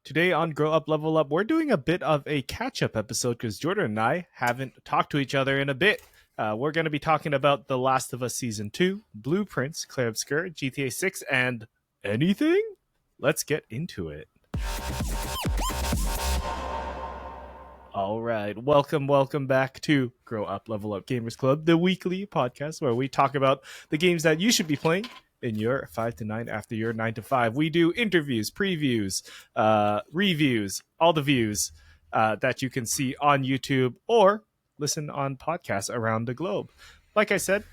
Today on Grow Up Level Up, we're doing a bit of a catch-up episode because Jordan and I haven't talked to each other in a bit. We're going to be talking about The Last of Us Season 2, Blueprints, Claire Obscur, GTA 6, and anything? Let's get into it. All right, welcome back to Grow Up Level Up Gamers Club, the weekly podcast where we talk about the games that you should be playing in your 5 to 9 after your 9 to 5. We do interviews, previews, reviews, all the views that you can see on YouTube or listen on podcasts around the globe. Like I said,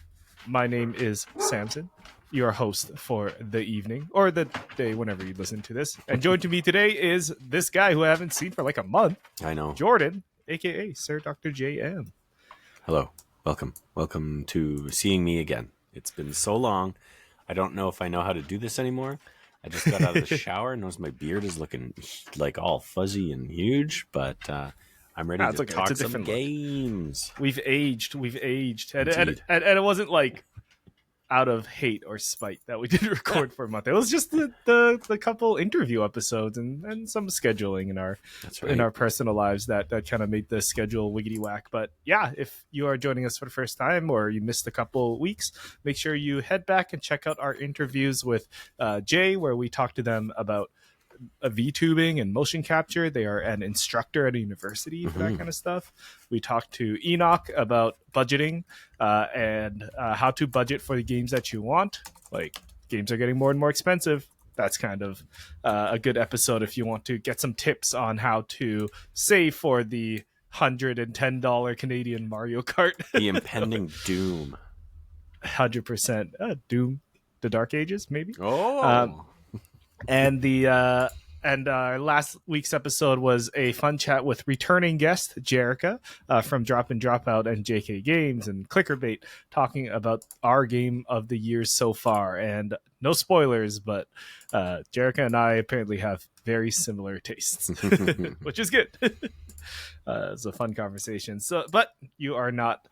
my name is Samson, your host for the evening or the day whenever you listen to this. And joined to me today is this guy who I haven't seen for like a month. I know. Jordan, a.k.a. Sir Dr. JM. Hello. Welcome to seeing me again. It's been so long. I don't know if I know how to do this anymore. I just got out of the shower and noticed my beard is looking like all fuzzy and huge, but I'm ready to talk some games. We've aged. And it wasn't like out of hate or spite that we didn't record for a month. It was just the couple interview episodes and some scheduling in our personal lives that kind of made the schedule wiggity whack. But yeah, if you are joining us for the first time or you missed a couple weeks, make sure you head back and check out our interviews with Jay, where we talked to them about VTubing and motion capture. They are an instructor at a university for that kind of stuff. We talked to Enoch about budgeting and how to budget for the games that you want. Like, games are getting more and more expensive. That's kind of a good episode if you want to get some tips on how to save for the $110 Canadian Mario Kart. The impending Doom. 100%. Doom, the Dark Ages, maybe. And last week's episode was a fun chat with returning guest Jerica from Drop In Drop Out and JK Games and Clickerbait, talking about our game of the year so far. And no spoilers, but Jerica and I apparently have very similar tastes, which is good. It's a fun conversation. But you are not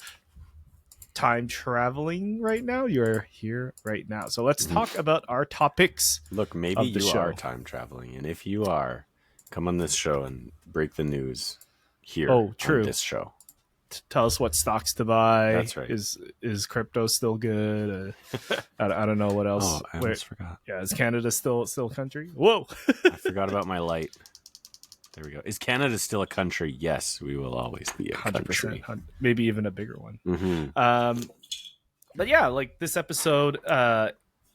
time traveling right now. You're here right now, so let's talk about our topics. Look, maybe you are time traveling, and if you are, come on this show and break the news here. On this show. Tell us what stocks to buy. That's right. Is crypto still good? I don't know what else. I almost forgot. Yeah, is Canada still a country? Whoa. I forgot about my light. There we go. Is Canada still a country? Yes, we will always be a 100%, country. Maybe even a bigger one. But yeah, like this episode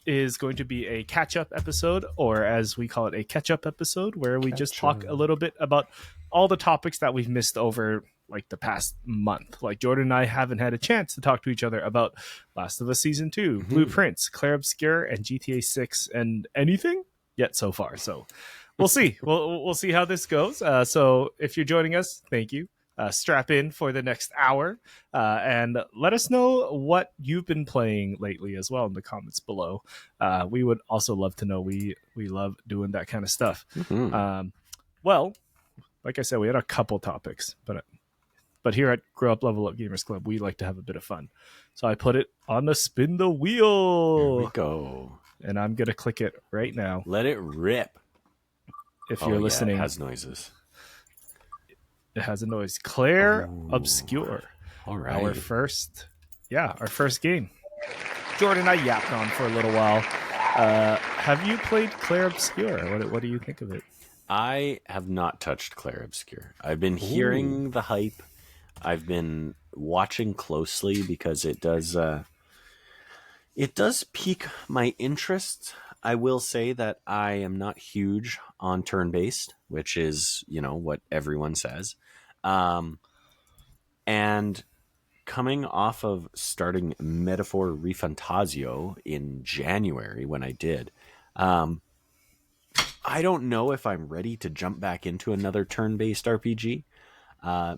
is going to be a catch-up episode, or as we call it, a catch-up episode, where we just talk a little bit about all the topics that we've missed over like the past month. Like Jordan and I haven't had a chance to talk to each other about Last of Us Season 2, Blueprints, Claire Obscur, and GTA 6, and anything yet so far. So we'll see. We'll see how this goes. So if you're joining us, thank you. Strap in for the next hour and let us know what you've been playing lately as well in the comments below. We would also love to know. We love doing that kind of stuff. Well, like I said, we had a couple topics, but here at Grow Up Level Up Gamers Club, we like to have a bit of fun. So I put it on the spin the wheel. Here we go. And I'm going to click it right now. Let it rip. If you're listening, it has noises. It has a noise. Claire Obscur. All right. Our first game. Jordan and I yapped on for a little while. Have you played Claire Obscur? What do you think of it? I have not touched Claire Obscur. I've been hearing the hype. I've been watching closely because it does pique my interest. I will say that I am not huge on turn-based, which is, what everyone says. And coming off of starting Metaphor Refantasio in January when I did, I don't know if I'm ready to jump back into another turn-based RPG.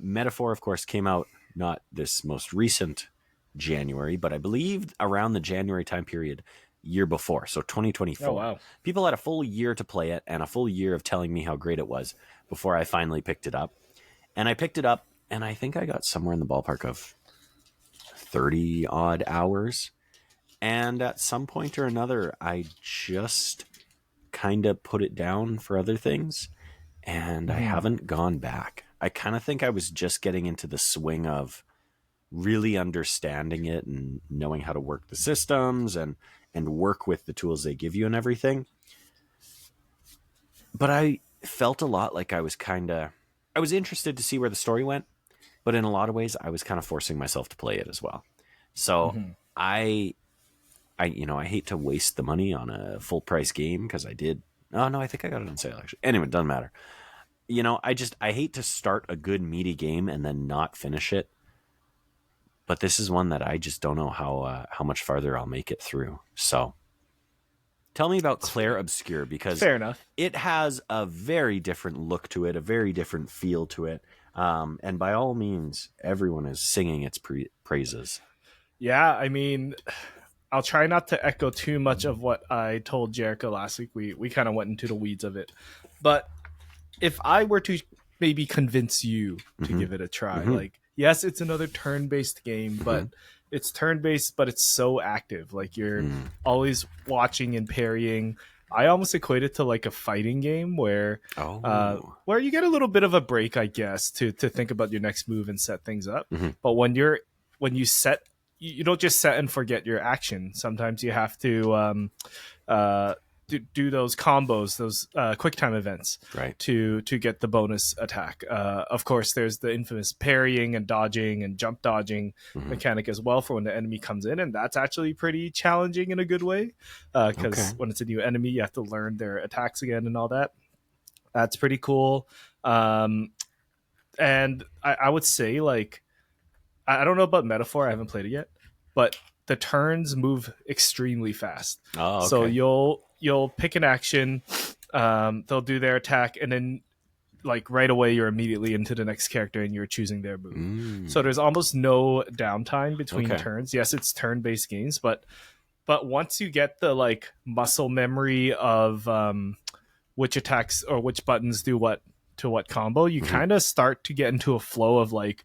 Metaphor, of course, came out not this most recent January, but I believe around the January time period year before, so 2024. Oh, wow. People had a full year to play it and a full year of telling me how great it was before I finally picked it up. And I picked it up, and I think I got somewhere in the ballpark of 30 odd hours. And at some point or another, I just kind of put it down for other things. and I haven't gone back. I kind of think I was just getting into the swing of really understanding it and knowing how to work the systems and work with the tools they give you and everything. But I felt a lot like I was interested to see where the story went, but in a lot of ways I was kind of forcing myself to play it as well. So I hate to waste the money on a full price game, because I did. Oh no, I think I got it on sale actually. Anyway, it doesn't matter. I hate to start a good meaty game and then not finish it. But this is one that I just don't know how much farther I'll make it through. So tell me about Claire Obscur, because fair enough. It has a very different look to it, a very different feel to it. And by all means, everyone is singing its praises. Yeah, I mean, I'll try not to echo too much of what I told Jericho last week. We kind of went into the weeds of it. But if I were to maybe convince you to give it a try, like, yes, it's another turn-based game, but it's turn-based, but it's so active. Like, you're always watching and parrying. I almost equate it to like a fighting game where you get a little bit of a break, I guess, to think about your next move and set things up. But when you set, you don't just set and forget your action. Sometimes you have to do those combos, those quick time events, right, to get the bonus attack. Of course, there's the infamous parrying and dodging and jump dodging mechanic as well for when the enemy comes in, and that's actually pretty challenging in a good way, because when it's a new enemy, you have to learn their attacks again and all that. That's pretty cool. And I would say, like, I don't know about Metaphor, I haven't played it yet, but the turns move extremely fast. So you'll pick an action, they'll do their attack, and then like right away you're immediately into the next character and you're choosing their move. So there's almost no downtime between turns. Yes, it's turn-based games, but once you get the like muscle memory of which attacks or which buttons do what to what combo, you kind of start to get into a flow of, like,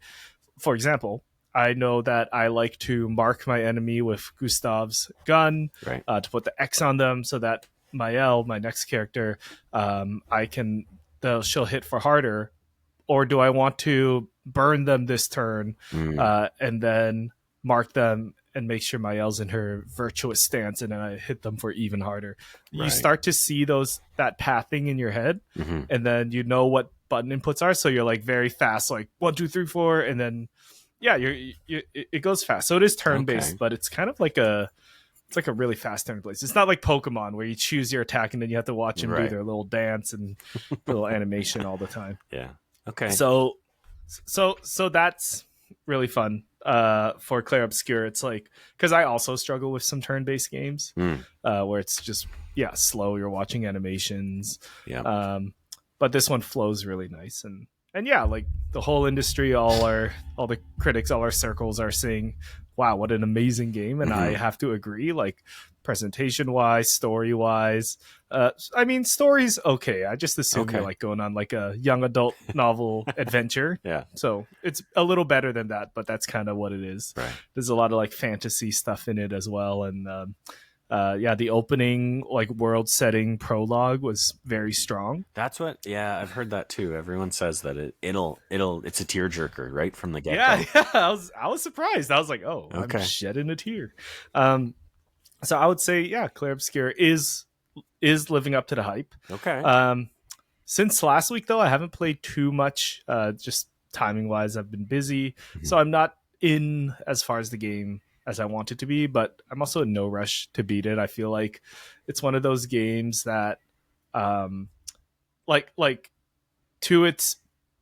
for example, I know that I like to mark my enemy with Gustav's gun, to put the X on them so that Mael, my next character, she'll hit for harder. Or do I want to burn them this turn and then mark them and make sure Mael's in her virtuous stance and then I hit them for even harder? You start to see that pathing in your head, and then you know what button inputs are. So you're like very fast, like 1, 2, 3, 4, and then it goes fast. So it is turn-based, but it's kind of like it's like a really fast turn-based. It's not like Pokemon where you choose your attack and then you have to watch them do their little dance and little animation all the time. Yeah. Okay. So that's really fun for Claire Obscur. It's like, because I also struggle with some turn-based games where it's just slow. You're watching animations. Yeah. But this one flows really nice, and yeah, like the whole industry, all the critics, all our circles are saying, wow, what an amazing game. And I have to agree, like presentation wise, story wise. I mean, story's okay. I just assume you're like going on like a young adult novel adventure. Yeah. So it's a little better than that, but that's kind of what it is. Right. There's a lot of like fantasy stuff in it as well. And the opening like world setting prologue was very strong. That's what I've heard that too. Everyone says that it's a tearjerker right from the get-go. Yeah, I was surprised. I was like, I'm shedding a tear. So I would say Claire Obscur is living up to the hype. Since last week though, I haven't played too much, just timing wise. I've been busy, so I'm not in as far as the game as I want it to be, but I'm also in no rush to beat it. I feel like it's one of those games that like to its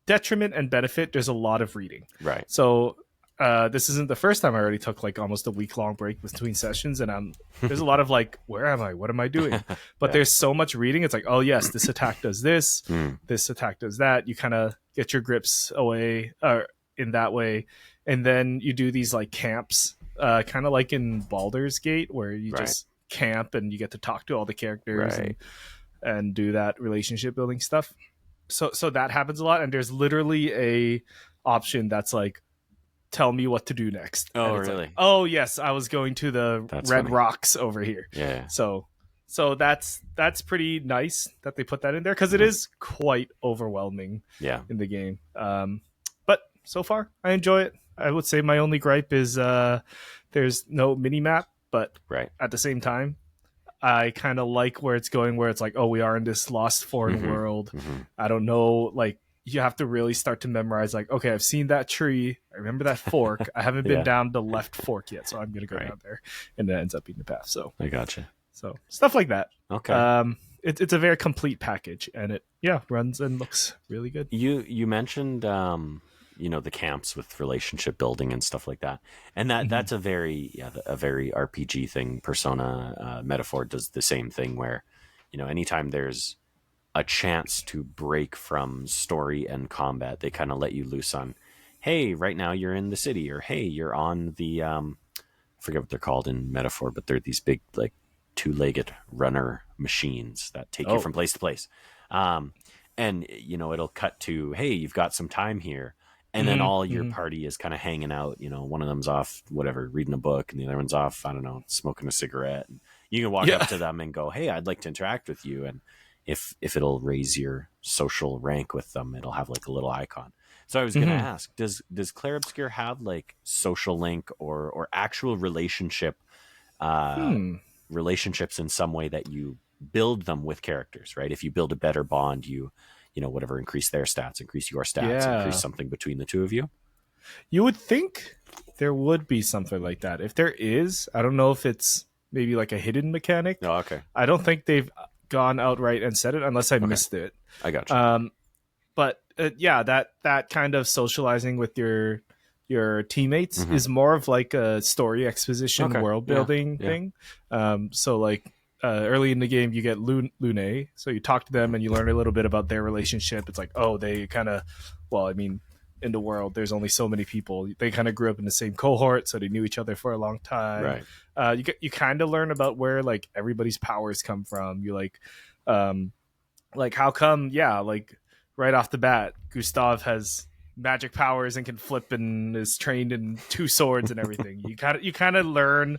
detriment and benefit, there's a lot of reading. Right. So this isn't the first time. I already took like almost a week-long break between sessions, and there's a lot of like, where am I? What am I doing? But there's so much reading. It's like, oh yes, this attack does this, this attack does that. You kind of get your grips away in that way, and then you do these like camps. Kind of like in Baldur's Gate, where you just camp and you get to talk to all the characters and do that relationship building stuff. So that happens a lot, and there's literally a option that's like, tell me what to do next. Oh, really? Like, oh, yes, I was going to the red rocks over here. Yeah. So So that's pretty nice that they put that in there because it is quite overwhelming Yeah. in the game. But so far, I enjoy it. I would say my only gripe is there's no mini map, but Right. at the same time, I kind of like where it's going, where it's like, oh, we are in this lost foreign world. I don't know, like you have to really start to memorize, like, okay, I've seen that tree. I remember that fork. I haven't been down the left fork yet, so I'm going to go down there. And it ends up being the path. So I gotcha. So stuff like that. Okay. It's a very complete package, and it runs and looks really good. You mentioned the camps with relationship building and stuff like that, and that's a very RPG thing. Persona metaphor does the same thing where anytime there's a chance to break from story and combat, they kind of let you loose on, hey, right now you're in the city, or hey, you're on the I forget what they're called in metaphor, but they're these big like two-legged runner machines that take you from place to place. And it'll cut to, hey, you've got some time here. And then all your party is kind of hanging out. One of them's off, whatever, reading a book, and the other one's off, I don't know, smoking a cigarette. And you can walk up to them and go, hey, I'd like to interact with you. And if it'll raise your social rank with them, it'll have like a little icon. So I was going to ask, does Claire Obscur have like social link or actual relationships in some way that you build them with characters, right? If you build a better bond, whatever, increase their stats, increase your stats, increase something between the two of you. You would think there would be something like that. If there is, I don't know if it's maybe like a hidden mechanic. Oh, okay. I don't think they've gone outright and said it unless I missed it. I got you. But that kind of socializing with your teammates is more of like a story exposition, world building thing. So like early in the game, you get Lune, so you talk to them and you learn a little bit about their relationship. It's like, oh, they kind of, well, I mean, in the world, there's only so many people. They kind of grew up in the same cohort, so they knew each other for a long time. Right. You kind of learn about where like everybody's powers come from. You like how come? Yeah, like right off the bat, Gustav has magic powers and can flip and is trained in two swords and everything. you kind of learn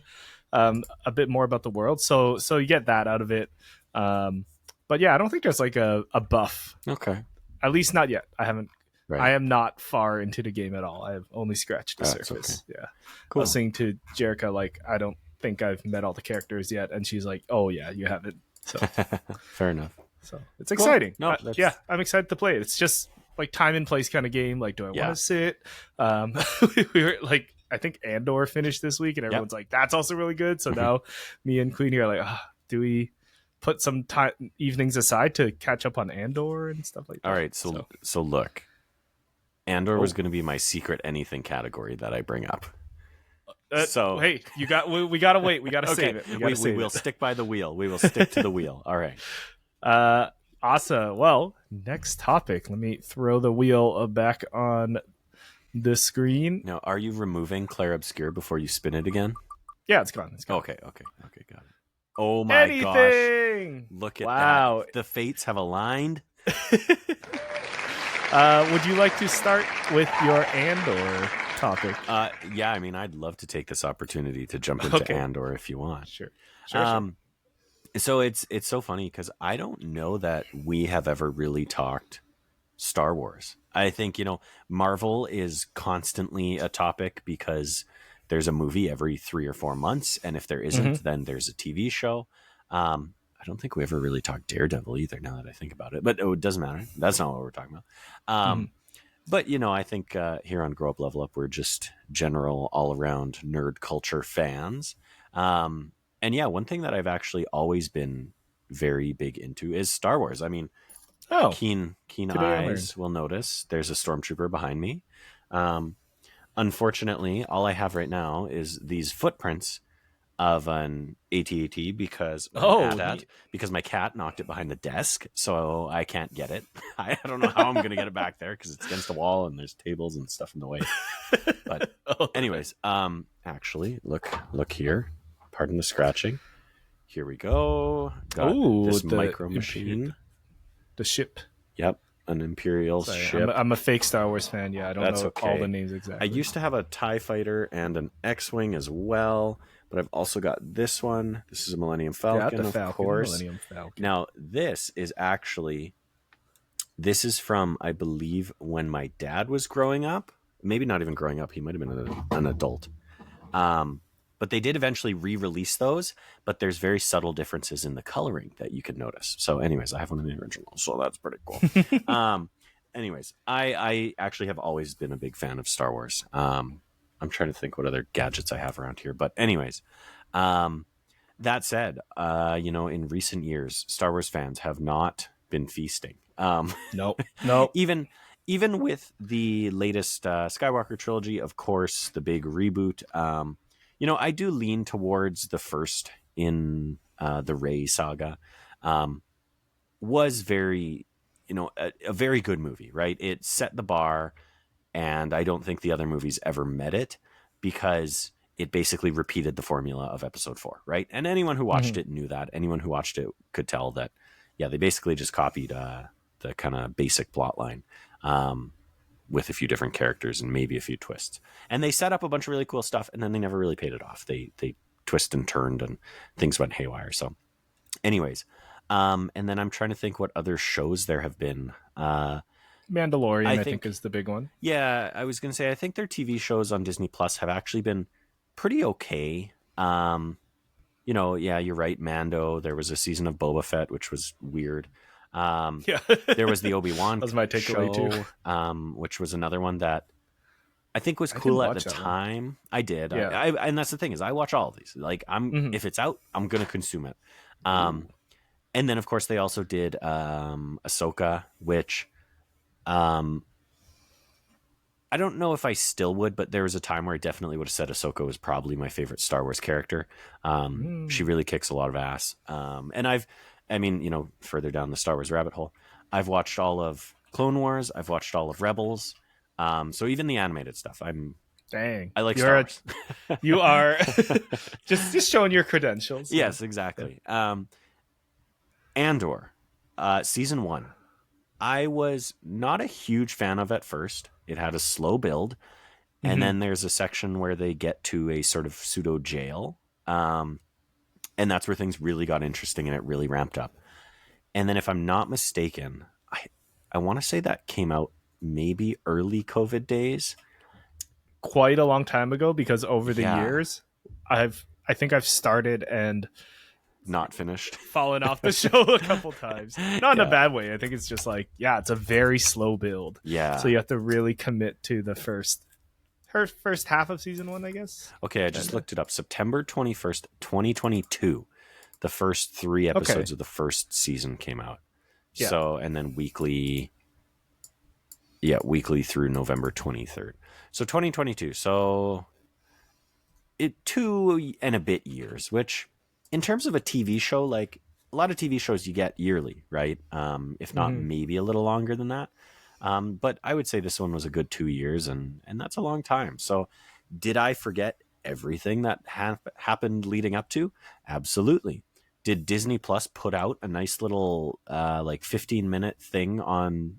a bit more about the world, so you get that out of it. But yeah, I don't think there's like a buff. Okay. At least not yet. I haven't. Right. I am not far into the game at all. I have only scratched the surface. Okay. Yeah. Cool. I was saying to Jerica, like, I don't think I've met all the characters yet, and she's like, "Oh yeah, you haven't." So fair enough. So it's exciting. Cool. No, I'm excited to play it. It's just like time and place kind of game. Like, do I want to sit? We were like, I think Andor finished this week, and everyone's like, that's also really good. So now me and Queenie are like, do we put some time evenings aside to catch up on Andor and stuff like that? All right, so look, Andor was going to be my secret anything category that I bring up. So hey, we gotta wait. We gotta save it. We will stick by the wheel. We will stick to the wheel. All right. Awesome. Well, next topic. Let me throw the wheel back on the screen. Now, are you removing Claire Obscur before you spin it again? Yeah, it's gone. Okay, got it. Oh my gosh. Look at that. The fates have aligned. Would you like to start with your Andor topic? Yeah, I mean, I'd love to take this opportunity to jump into Andor if you want. Sure. So it's so funny because I don't know that we have ever really talked Star Wars. I think, Marvel is constantly a topic because there's a movie every 3 or 4 months. And if there isn't, then there's a TV show. I don't think we ever really talked Daredevil either, now that I think about it. But it doesn't matter. That's not what we're talking about. But, I think here on Grow Up Level Up, we're just general all-around nerd culture fans. And yeah, one thing that I've actually always been very big into is Star Wars. I mean, keen eyes will notice there's a stormtrooper behind me. Unfortunately, all I have right now is these footprints of an AT-AT because my cat knocked it behind the desk, so I can't get it. I don't know how I'm going to get it back there because it's against the wall and there's tables and stuff in the way. But anyways, actually, look here. Pardon the scratching. Here we go. Got this micro machine. The ship. Yep. An Imperial ship. I'm a fake Star Wars fan. Yeah, I don't know all the names exactly. I used to have a TIE fighter and an X-Wing as well, but I've also got this one. This is a Millennium Falcon, of course. Millennium Falcon. Now, this is from, I believe, when my dad was growing up. Maybe not even growing up. He might have been an adult. But they did eventually re-release those, but there's very subtle differences in the coloring that you can notice. So anyways, I have one of the originals, so that's pretty cool. Anyways, I actually have always been a big fan of Star Wars. I'm trying to think what other gadgets I have around here. But anyways, that said, in recent years, Star Wars fans have not been feasting. Nope. Even with the latest Skywalker trilogy, of course, the big reboot, I do lean towards the first in the Rey saga. Was very, a very good movie, right? It set the bar, and I don't think the other movies ever met it because it basically repeated the formula of episode 4, right? And anyone who watched it knew that. Anyone who watched it could tell that, yeah, they basically just copied the kind of basic plot line. With a few different characters and maybe a few twists. And they set up a bunch of really cool stuff, and then they never really paid it off. They twist and turned, and things went haywire. So anyways, and then I'm trying to think what other shows there have been. Mandalorian, I think, is the big one. Yeah, I was going to say, I think their TV shows on Disney Plus have actually been pretty okay. Yeah, you're right, Mando. There was a season of Boba Fett, which was weird. There was the Obi-Wan that was my takeaway too, which was another one that I think was cool at the time. I did. Yeah. And that's the thing is I watch all of these. Like if it's out, I'm going to consume it. And then of course they also did Ahsoka, which I don't know if I still would, but there was a time where I definitely would have said Ahsoka was probably my favorite Star Wars character. She really kicks a lot of ass. And further down the Star Wars rabbit hole, I've watched all of Clone Wars. I've watched all of Rebels. So even the animated stuff, I like Star Wars. You are just showing your credentials. Yes, exactly. Andor, season 1. I was not a huge fan of at first. It had a slow build. And then there's a section where they get to a sort of pseudo jail. And that's where things really got interesting and it really ramped up. And then if I'm not mistaken, I want to say that came out maybe early COVID days. Quite a long time ago, because over the years, I think I've started and not finished. Fallen off the show a couple times. Not in a bad way. I think it's just like, it's a very slow build. Yeah. So you have to really commit to the first half of season 1, I guess. Okay, I just looked it up. September 21st, 2022. The first 3 episodes of the first season came out. Yeah. So, and then weekly through November 23rd. So 2022. So 2 and a bit years, which in terms of a TV show, like a lot of TV shows you get yearly, right? If not maybe a little longer than that. But I would say this one was a good 2 years, and that's a long time. So did I forget everything that happened leading up to? Absolutely. Did Disney Plus put out a nice little 15-minute thing on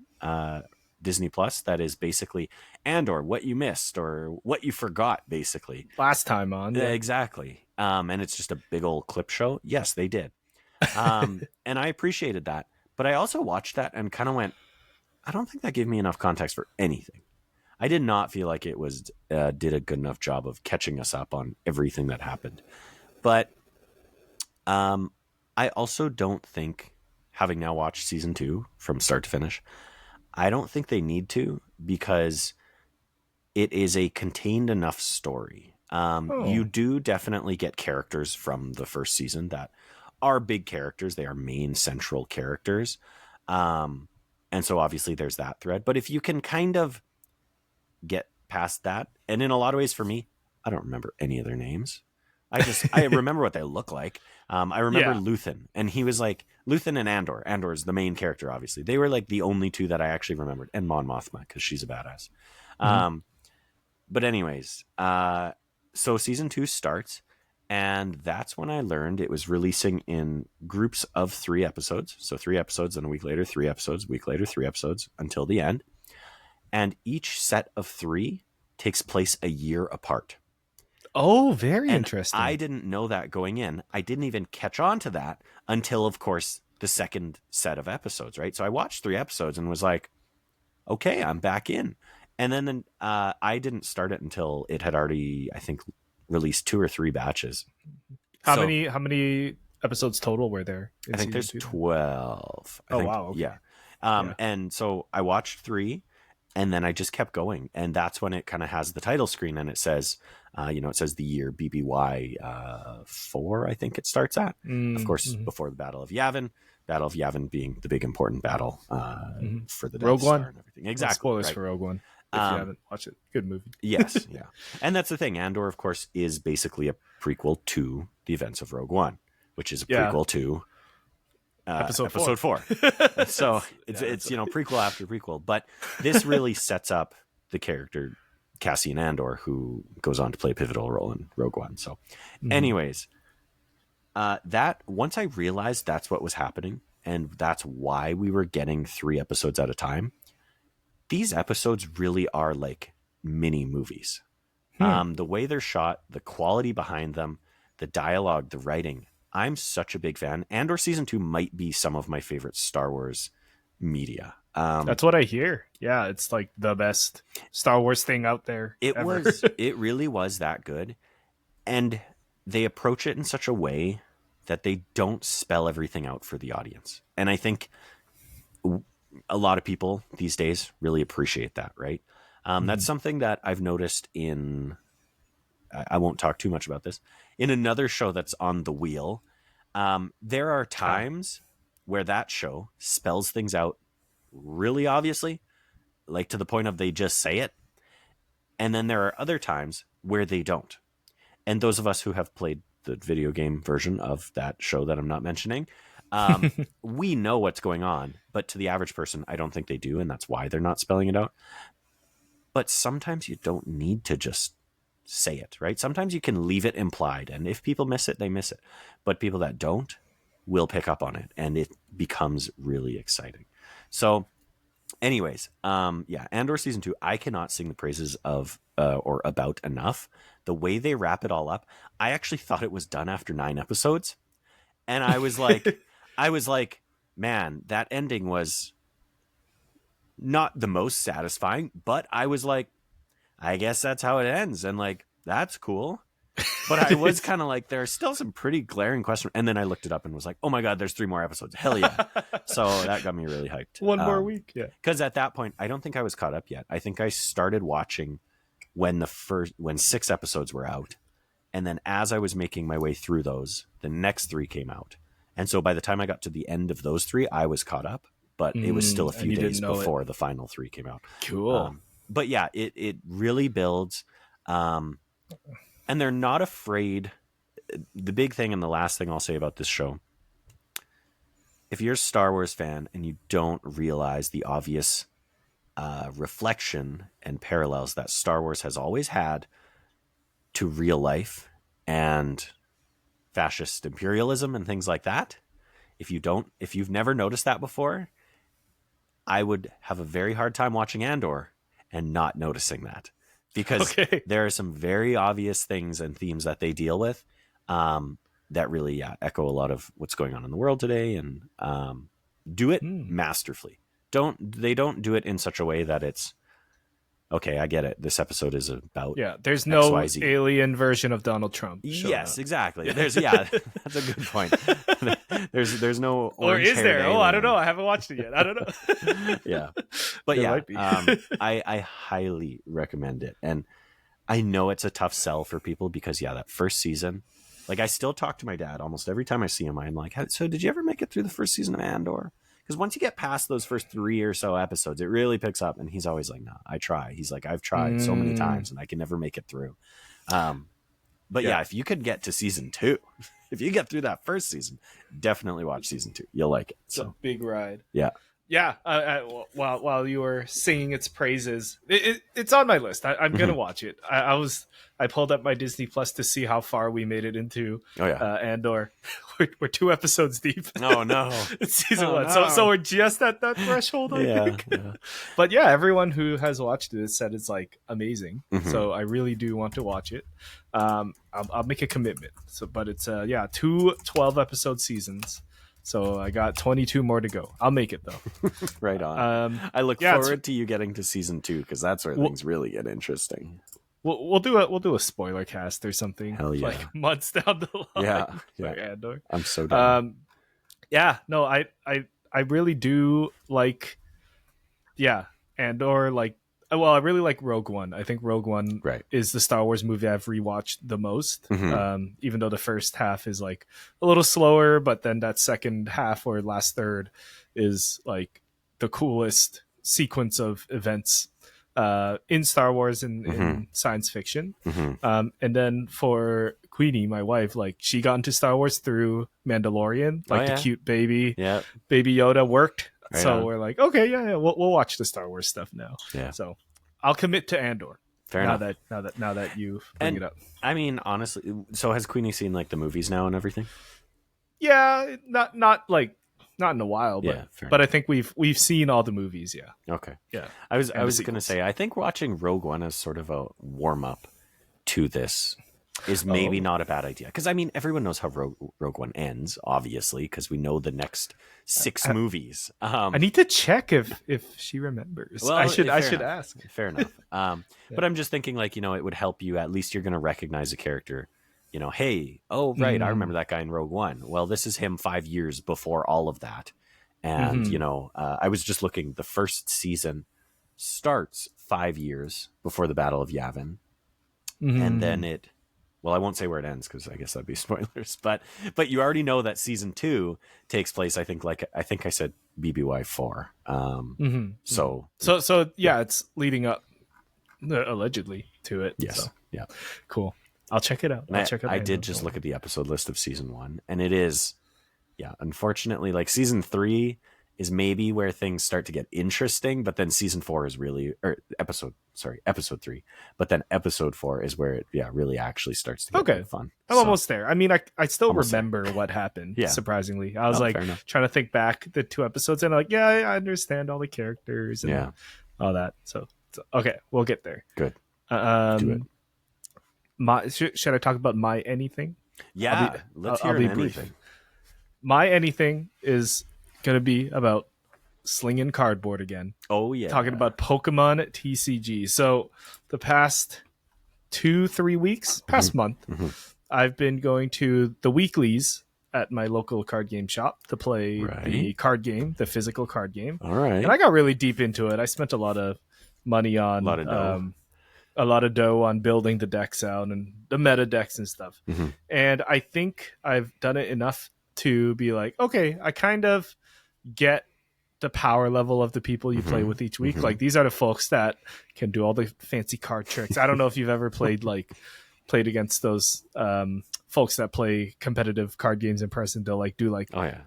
Disney Plus that is basically Andor, what you missed or what you forgot, basically. Last time on. Yeah. Exactly. And it's just a big old clip show. Yes, they did. And I appreciated that. But I also watched that and kind of went, I don't think that gave me enough context for anything. I did not feel like it was did a good enough job of catching us up on everything that happened. But I also don't think, having now watched season 2 from start to finish, I don't think they need to, because it is a contained enough story. You do definitely get characters from the first season that are big characters. They are main central characters. And so obviously there's that thread. But if you can kind of get past that, and in a lot of ways for me, I don't remember any of their names. I remember what they look like. I remember Luthen, and he was like Luthen and Andor. Andor is the main character, obviously. They were like the only 2 that I actually remembered, and Mon Mothma, because she's a badass. But anyways, so season 2 starts, and that's when I learned it was releasing in groups of 3 episodes. So 3 episodes, and a week later, 3 episodes, a week later, 3 episodes, until the end. And each set of 3 takes place a year apart. Oh, very And interesting. I didn't know that going in. I didn't even catch on to that until, of course, the second set of episodes, right? So I watched 3 episodes and was like, okay, I'm back in. And then I didn't start it until it had already, I think, released 2 or 3 batches. How So many episodes total were there in I think season there's 2? 12. Oh, wow. Okay. Yeah. Yeah. And so I watched 3 and then I just kept going. And that's when it kind of has the title screen and it says, it says the year BBY 4, I think it starts at. Of course, before the Battle of Yavin. Battle of Yavin being the big important battle for the Death Rogue Star One. and everything. Exactly. Spoilers right. for Rogue One if you haven't watched it. Good movie. Yes, yeah. And that's the thing. Andor, of course, is basically a prequel to the events of Rogue One, which is a prequel to episode 4. So it's prequel after prequel. But this really sets up the character Cassian Andor, who goes on to play a pivotal role in Rogue One. So anyways, that once I realized that's what was happening and that's why we were getting 3 episodes at a time, these episodes really are like mini movies. The way they're shot, the quality behind them, the dialogue, the writing. I'm such a big fan. Andor season 2 might be some of my favorite Star Wars media. That's what I hear. Yeah, it's like the best Star Wars thing out there. It really was that good. And they approach it in such a way that they don't spell everything out for the audience. And I think a lot of people these days really appreciate that, right? That's something that I've noticed in, I won't talk too much about this, in another show that's on the wheel. There are times where that show spells things out really obviously, like to the point of they just say it. And then there are other times where they don't. And those of us who have played the video game version of that show that I'm not mentioning, we know what's going on. But to the average person, I don't think they do. And that's why they're not spelling it out. But sometimes you don't need to just say it, right? Sometimes you can leave it implied. And if people miss it, they miss it. But people that don't will pick up on it. And it becomes really exciting. So anyways, Andor season 2, I cannot sing the praises of or about enough. The way they wrap it all up, I actually thought it was done after 9 episodes. And I was like, man, that ending was not the most satisfying, but I was like, I guess that's how it ends. And like, that's cool. But I was kind of like, there are still some pretty glaring questions. And then I looked it up and was like, oh my God, there's 3 more episodes. Hell yeah. So that got me really hyped. One more week. Yeah. Because at that point, I don't think I was caught up yet. I think I started watching when 6 episodes were out. And then as I was making my way through those, the next 3 came out. And so by the time I got to the end of those 3, I was caught up. But it was still a few days before the final 3 came out. Cool. But yeah, it really builds. And they're not afraid. The big thing and the last thing I'll say about this show, if you're a Star Wars fan and you don't realize the obvious reflection and parallels that Star Wars has always had to real life and fascist imperialism and things like that, if you've never noticed that before, I would have a very hard time watching Andor and not noticing that. Because there are some very obvious things and themes that they deal with that really echo a lot of what's going on in the world today and do it masterfully. They don't do it in such a way that it's, okay, I get it. This episode is about there's no XYZ. Alien version of Donald Trump. Yes, exactly. There's that's a good point. there's no or is there? Alien. Oh, I don't know. I haven't watched it yet. I don't know. Yeah, but I highly recommend it, and I know it's a tough sell for people because that first season, like I still talk to my dad almost every time I see him. I'm like, so did you ever make it through the first season of Andor? Because once you get past those first 3 or so episodes, it really picks up. And he's always like, no, I try. He's like, I've tried so many times and I can never make it through. But if you could get to season 2, if you get through that first season, definitely watch season 2. You'll like it. It's a big ride. Yeah. Yeah, while you were singing its praises, it's on my list. I'm gonna watch it. I pulled up my Disney Plus to see how far we made it into Andor. We're 2 episodes deep. Oh no, it's season 1, no. so we're just at that threshold. I think. Yeah. But yeah, everyone who has watched it said it's like amazing. So I really do want to watch it. I'll make a commitment. So, but it's 2 12-episode seasons. So I got 22 more to go. I'll make it though. Right on. I look forward to you getting to season 2 because that's where things really get interesting. We'll do a spoiler cast or something. Hell yeah! Like months down the line. Yeah. Andor. I'm so down. No, I really do like. Yeah, Andor. Like, well, I really like Rogue One. I think Rogue One is the Star Wars movie I've rewatched the most. Even though the first half is like a little slower, but then that second half or last third is like the coolest sequence of events in Star Wars and in science fiction. And then for Queenie, my wife, like she got into Star Wars through Mandalorian, like the cute baby Yoda worked. Right so on. We're like, okay, we'll watch the Star Wars stuff now. Yeah. So I'll commit to Andor. Fair enough. Now that you bring it up. I mean, honestly, so has Queenie seen like the movies now and everything? Yeah, not in a while, but I think we've seen all the movies. Yeah. Okay. Yeah. I was gonna say I think watching Rogue One as sort of a warm up to this is maybe not a bad idea because I mean everyone knows how Rogue One ends, obviously, because we know the next 6 movies. I need to check if she remembers. Well, I should ask. Fair enough. But I'm just thinking like it would help you. At least you're going to recognize a character. Hey, right, I remember that guy in Rogue One. Well, this is him 5 years before all of that, and I was just looking. The first season starts 5 years before the Battle of Yavin, and then it. Well, I won't say where it ends because I guess that'd be spoilers. But you already know that season 2 takes place. I think I said BBY 4. So it's leading up allegedly to it. Yes. So. Yeah. Cool. I'll check it out. I did just look at the episode list of season 1, and it is, unfortunately, like season 3 is maybe where things start to get interesting, but then season 4 is really, episode 3, but then episode 4 is where it, really actually starts to get fun. I'm almost there. I mean, I still remember what happened, surprisingly. I was trying to think back the 2 episodes, and I'm like, I understand all the characters and all that. So, okay, we'll get there. Good. Do it. Should I talk about my anything? Yeah, let's hear anything. My anything is going to be about slinging cardboard again. Oh, yeah. Talking about Pokémon TCG. So the past 2-3 weeks, past month, I've been going to the weeklies at my local card game shop to play the card game, the physical card game. All right. And I got really deep into it. I spent a lot of money on a lot of dough on building the decks out and the meta decks and stuff. And I think I've done it enough to be like, okay, I kind of get the power level of the people you play with each week. Like these are the folks that can do all the fancy card tricks. I don't know if you've ever played against those folks that play competitive card games in person. They'll do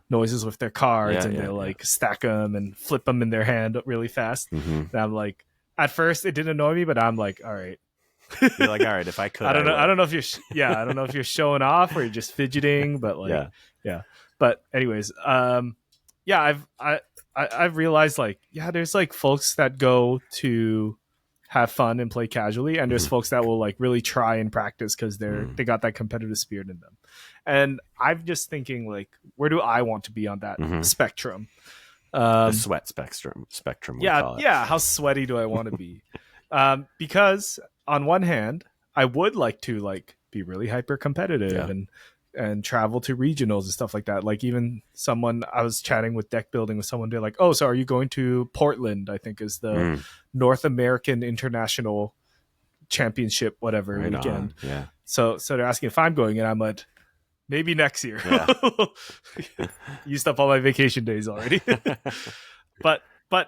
noises with their cards and they'll stack them and flip them in their hand really fast. And I'm like, at first it didn't annoy me, but I'm like, all right. You're like, all right, if I could, I don't know if you're I don't know if you're showing off or you're just fidgeting, but But anyways, I've realized there's folks that go to have fun and play casually, and there's folks that will really try and practice because they got that competitive spirit in them. And I'm just thinking where do I want to be on that spectrum? The sweat spectrum. How sweaty do I want to be? Because on one hand, I would like to be really hyper competitive and travel to regionals and stuff like that. Even someone I was chatting with deck building with someone, they're like, oh, so are you going to Portland? I think is the North American International Championship, whatever weekend. Yeah. So they're asking if I'm going, and I'm like, maybe next year. Used up all my vacation days already. but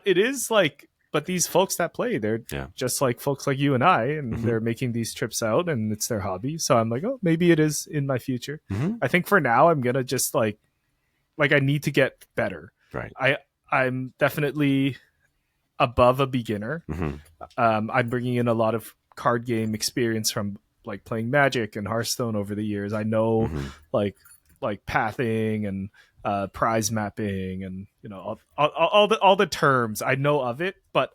it is but these folks that play, they're just like folks like you and I, and they're making these trips out, and it's their hobby. So I'm like, oh, maybe it is in my future. I think for now, I'm gonna just I need to get better. Right. I'm definitely above a beginner. Mm-hmm. I'm bringing in a lot of card game experience from like playing Magic and Hearthstone over the years. I know Mm-hmm. like pathing and prize mapping and all the terms. I know of it, but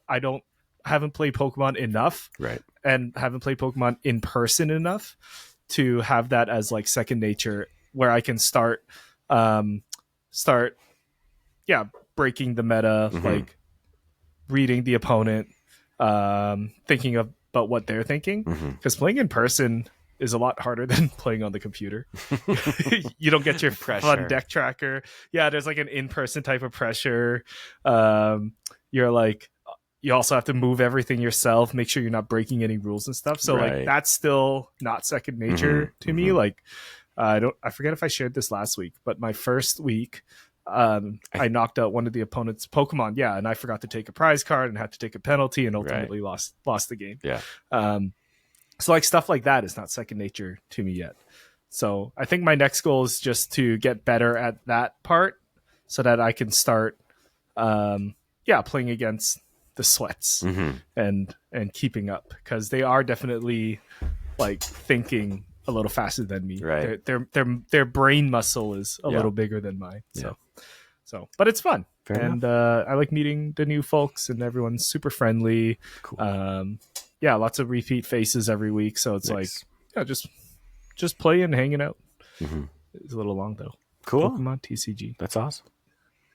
haven't played Pokemon enough, Right. and haven't played Pokemon in person enough to have that as like second nature, where I can start breaking the meta, Mm-hmm. like reading the opponent, thinking about what they're thinking. Mm-hmm. Because playing in person is a lot harder than playing on the computer. You don't get your fun deck tracker. Yeah, there's like an in-person type of pressure. You're like, you also have to move everything yourself, make sure you're not breaking any rules and stuff. So like that's still not second nature to me. Like I forget if I shared this last week, but my first week, I knocked out one of the opponent's Pokemon. Yeah, and I forgot to take a prize card and had to take a penalty and ultimately lost the game. Yeah. So like stuff like that is not second nature to me yet. So I think my next goal is just to get better at that part so that I can start playing against the sweats and keeping up, because they are definitely like thinking a little faster than me. Right. Their brain muscle is a little bigger than mine. So but it's fun. Fair and I like meeting the new folks, and everyone's super friendly. Cool. Lots of repeat faces every week. So it's nice. Like, just playing, hanging out. Mm-hmm. It's a little long though. Cool. Pokemon TCG. That's awesome.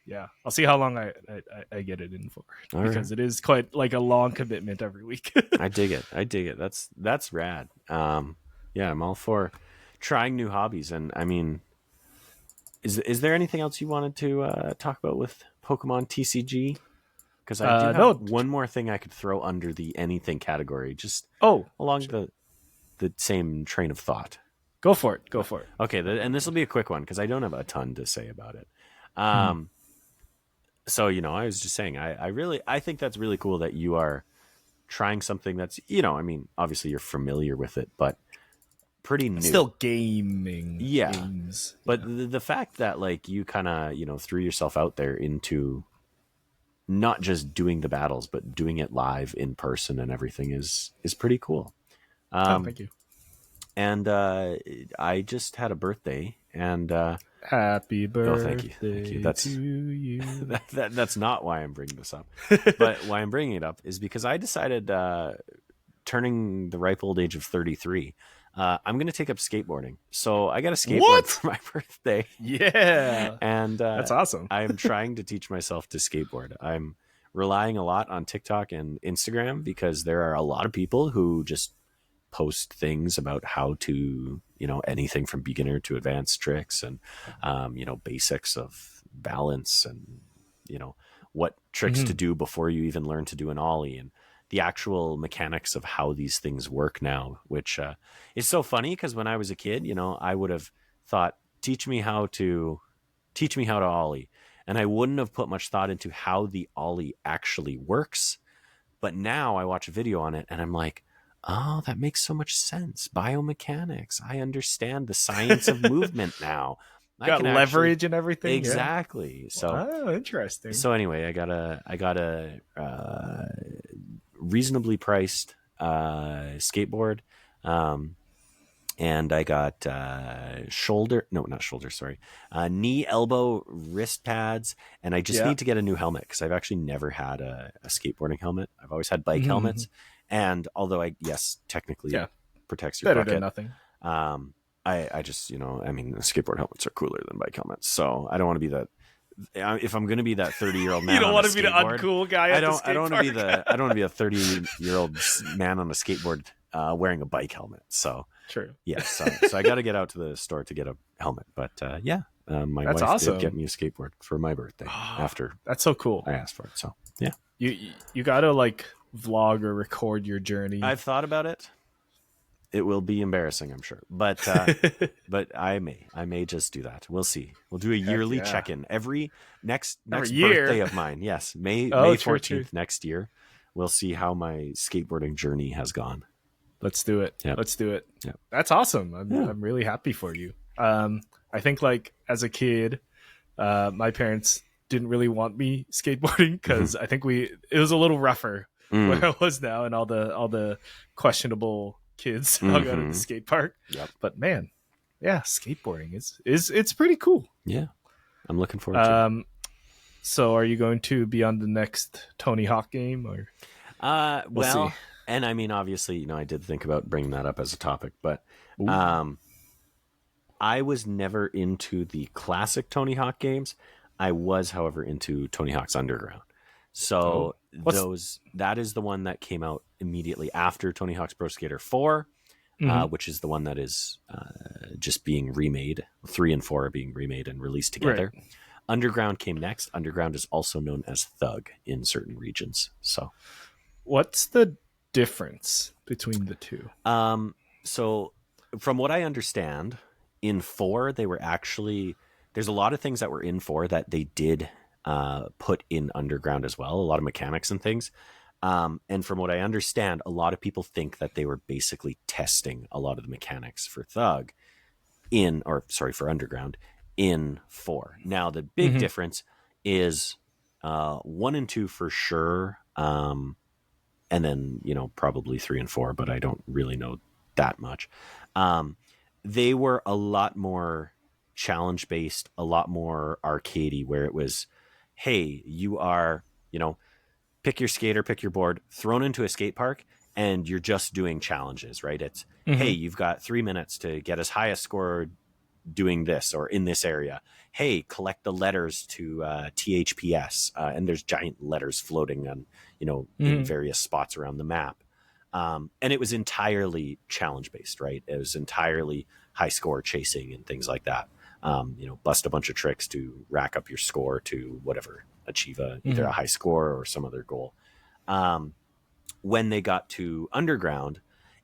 Yeah, I'll see how long I get it in for, because it is quite like a long commitment every week. I dig it. That's rad. I'm all for trying new hobbies. And I mean, is there anything else you wanted to talk about with Pokemon TCG? Because I do have one more thing I could throw under the anything category, just along the same train of thought. Go for it. Okay, and this will be a quick one because I don't have a ton to say about it. So, I was just saying, I think that's really cool that you are trying something that's, I mean, obviously you're familiar with it, but pretty new. Still gaming. Yeah. Games. But the fact that like you kind of, threw yourself out there into not just doing the battles, but doing it live in person and everything is pretty cool. Thank you. And I just had a birthday, and happy birthday thank you. That's, to you. That's not why I'm bringing this up. But why I'm bringing it up is because I decided, turning the ripe old age of 33, I'm going to take up skateboarding. So I got a skateboard for my birthday. Yeah. And that's awesome. I'm trying to teach myself to skateboard. I'm relying a lot on TikTok and Instagram because there are a lot of people who just post things about how to, anything from beginner to advanced tricks and, basics of balance and, what tricks to do before you even learn to do an ollie and the actual mechanics of how these things work now, which is so funny because when I was a kid, I would have thought, teach me how to ollie. And I wouldn't have put much thought into how the ollie actually works. But now I watch a video on it and I'm like, oh, that makes so much sense. Biomechanics. I understand the science of movement now. I got leverage and everything. Exactly. Yeah. So interesting. So anyway, I got a reasonably priced skateboard. And I got knee, elbow, wrist pads, and I just need to get a new helmet because I've actually never had a skateboarding helmet. I've always had bike helmets, and although technically it protects your better bucket, than nothing. I just skateboard helmets are cooler than bike helmets, so I don't want to be that. If I'm going to be that 30-year-old man, you don't want to be the uncool guy. I don't want to be I don't want to be a 30-year-old man on a skateboard wearing a bike helmet. So true. Yes. So I got to get out to the store to get a helmet. But my wife did get me a skateboard for my birthday after. That's so cool. I asked for it. So yeah. You got to like vlog or record your journey. I've thought about it. It will be embarrassing, I'm sure, but I may just do that. We'll see. We'll do a yearly check-in every next birthday of mine. Yes, May 14th next year. We'll see how my skateboarding journey has gone. Let's do it. Yep. Let's do it. Yep. That's awesome. I'm really happy for you. I think like as a kid, my parents didn't really want me skateboarding because I think it was a little rougher where I was now, and all the questionable kids hung out at the skate park. Yep. But man, yeah, skateboarding is it's pretty cool. Yeah, I'm looking forward to it. So are you going to be on the next Tony Hawk game, or? Well, see. And I mean, obviously, I did think about bringing that up as a topic, but I was never into the classic Tony Hawk games. I was, however, into Tony Hawk's Underground. So that is the one that came out immediately after Tony Hawk's Pro Skater 4, which is the one that is just being remade. 3 and 4 are being remade and released together. Right. Underground came next. Underground is also known as Thug in certain regions. So, what's the difference between the two? So, from what I understand, in 4 they were actually, there's a lot of things that were in 4 that they did put in Underground as well. A lot of mechanics and things. And from what I understand, a lot of people think that they were basically testing a lot of the mechanics for Thug for Underground in 4. Now the big difference is 1 and 2 for sure, and then probably 3 and 4, but I don't really know that much. They were a lot more challenge based, a lot more arcadey, where it was, hey, you are pick your skater, pick your board, thrown into a skate park, and you're just doing challenges, right? It's hey, you've got 3 minutes to get as high a score doing this or in this area. Hey, collect the letters to THPS, and there's giant letters floating on in various spots around the map. And it was entirely challenge based, right? It was entirely high score chasing and things like that. Bust a bunch of tricks to rack up your score to whatever, achieve either a high score or some other goal. When they got to Underground,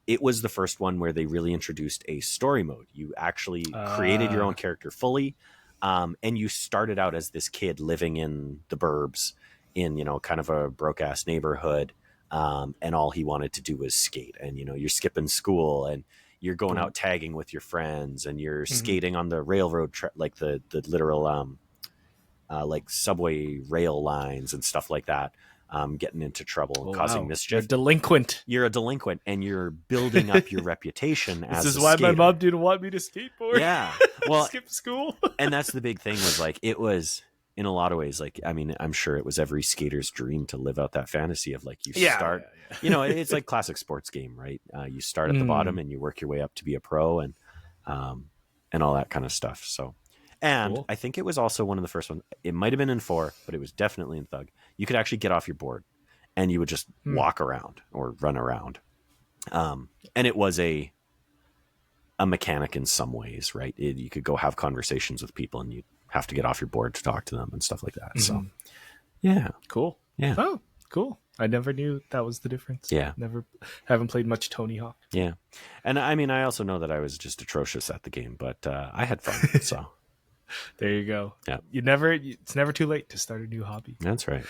it was the first one where they really introduced a story mode. You actually created your own character fully, and you started out as this kid living in the burbs in, kind of a broke-ass neighborhood, and all he wanted to do was skate. And, you're skipping school, and you're going out tagging with your friends, and you're skating on the railroad, like the literal like subway rail lines and stuff like that. Getting into trouble and causing mischief. You're a delinquent. You're a delinquint, and you're building up your reputation as a skater. This is why my mom didn't want me to skateboard. Yeah. Well, skip school. And that's the big thing, was like, it was, in a lot of ways, like, I mean, I'm sure it was every skater's dream to live out that fantasy of, like, you start, it's like classic sports game, right? You start at the bottom and you work your way up to be a pro, and all that kind of stuff. So, and cool. I think it was also one of the first ones. It might have been in 4, but it was definitely in Thug. You could actually get off your board and you would just walk around or run around. And it was a mechanic in some ways, right? You could go have conversations with people, and you have to get off your board to talk to them and stuff like that. So, yeah. Cool. Yeah. Oh, cool. I never knew that was the difference. Yeah. Haven't played much Tony Hawk. Yeah. And I mean, I also know that I was just atrocious at the game, but I had fun. So there you go. Yeah. It's never too late to start a new hobby. That's right.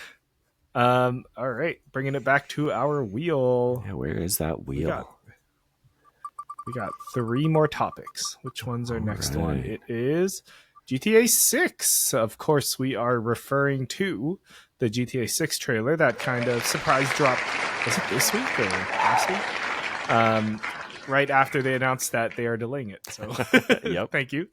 All right. Bringing it back to our wheel. Yeah. Where is that wheel? We got 3 more topics. Which one's our next one? It is GTA 6. Of course, we are referring to the GTA 6 trailer, that kind of surprise drop. Was it this week or last week? Right after they announced that they are delaying it. So yep. Thank you.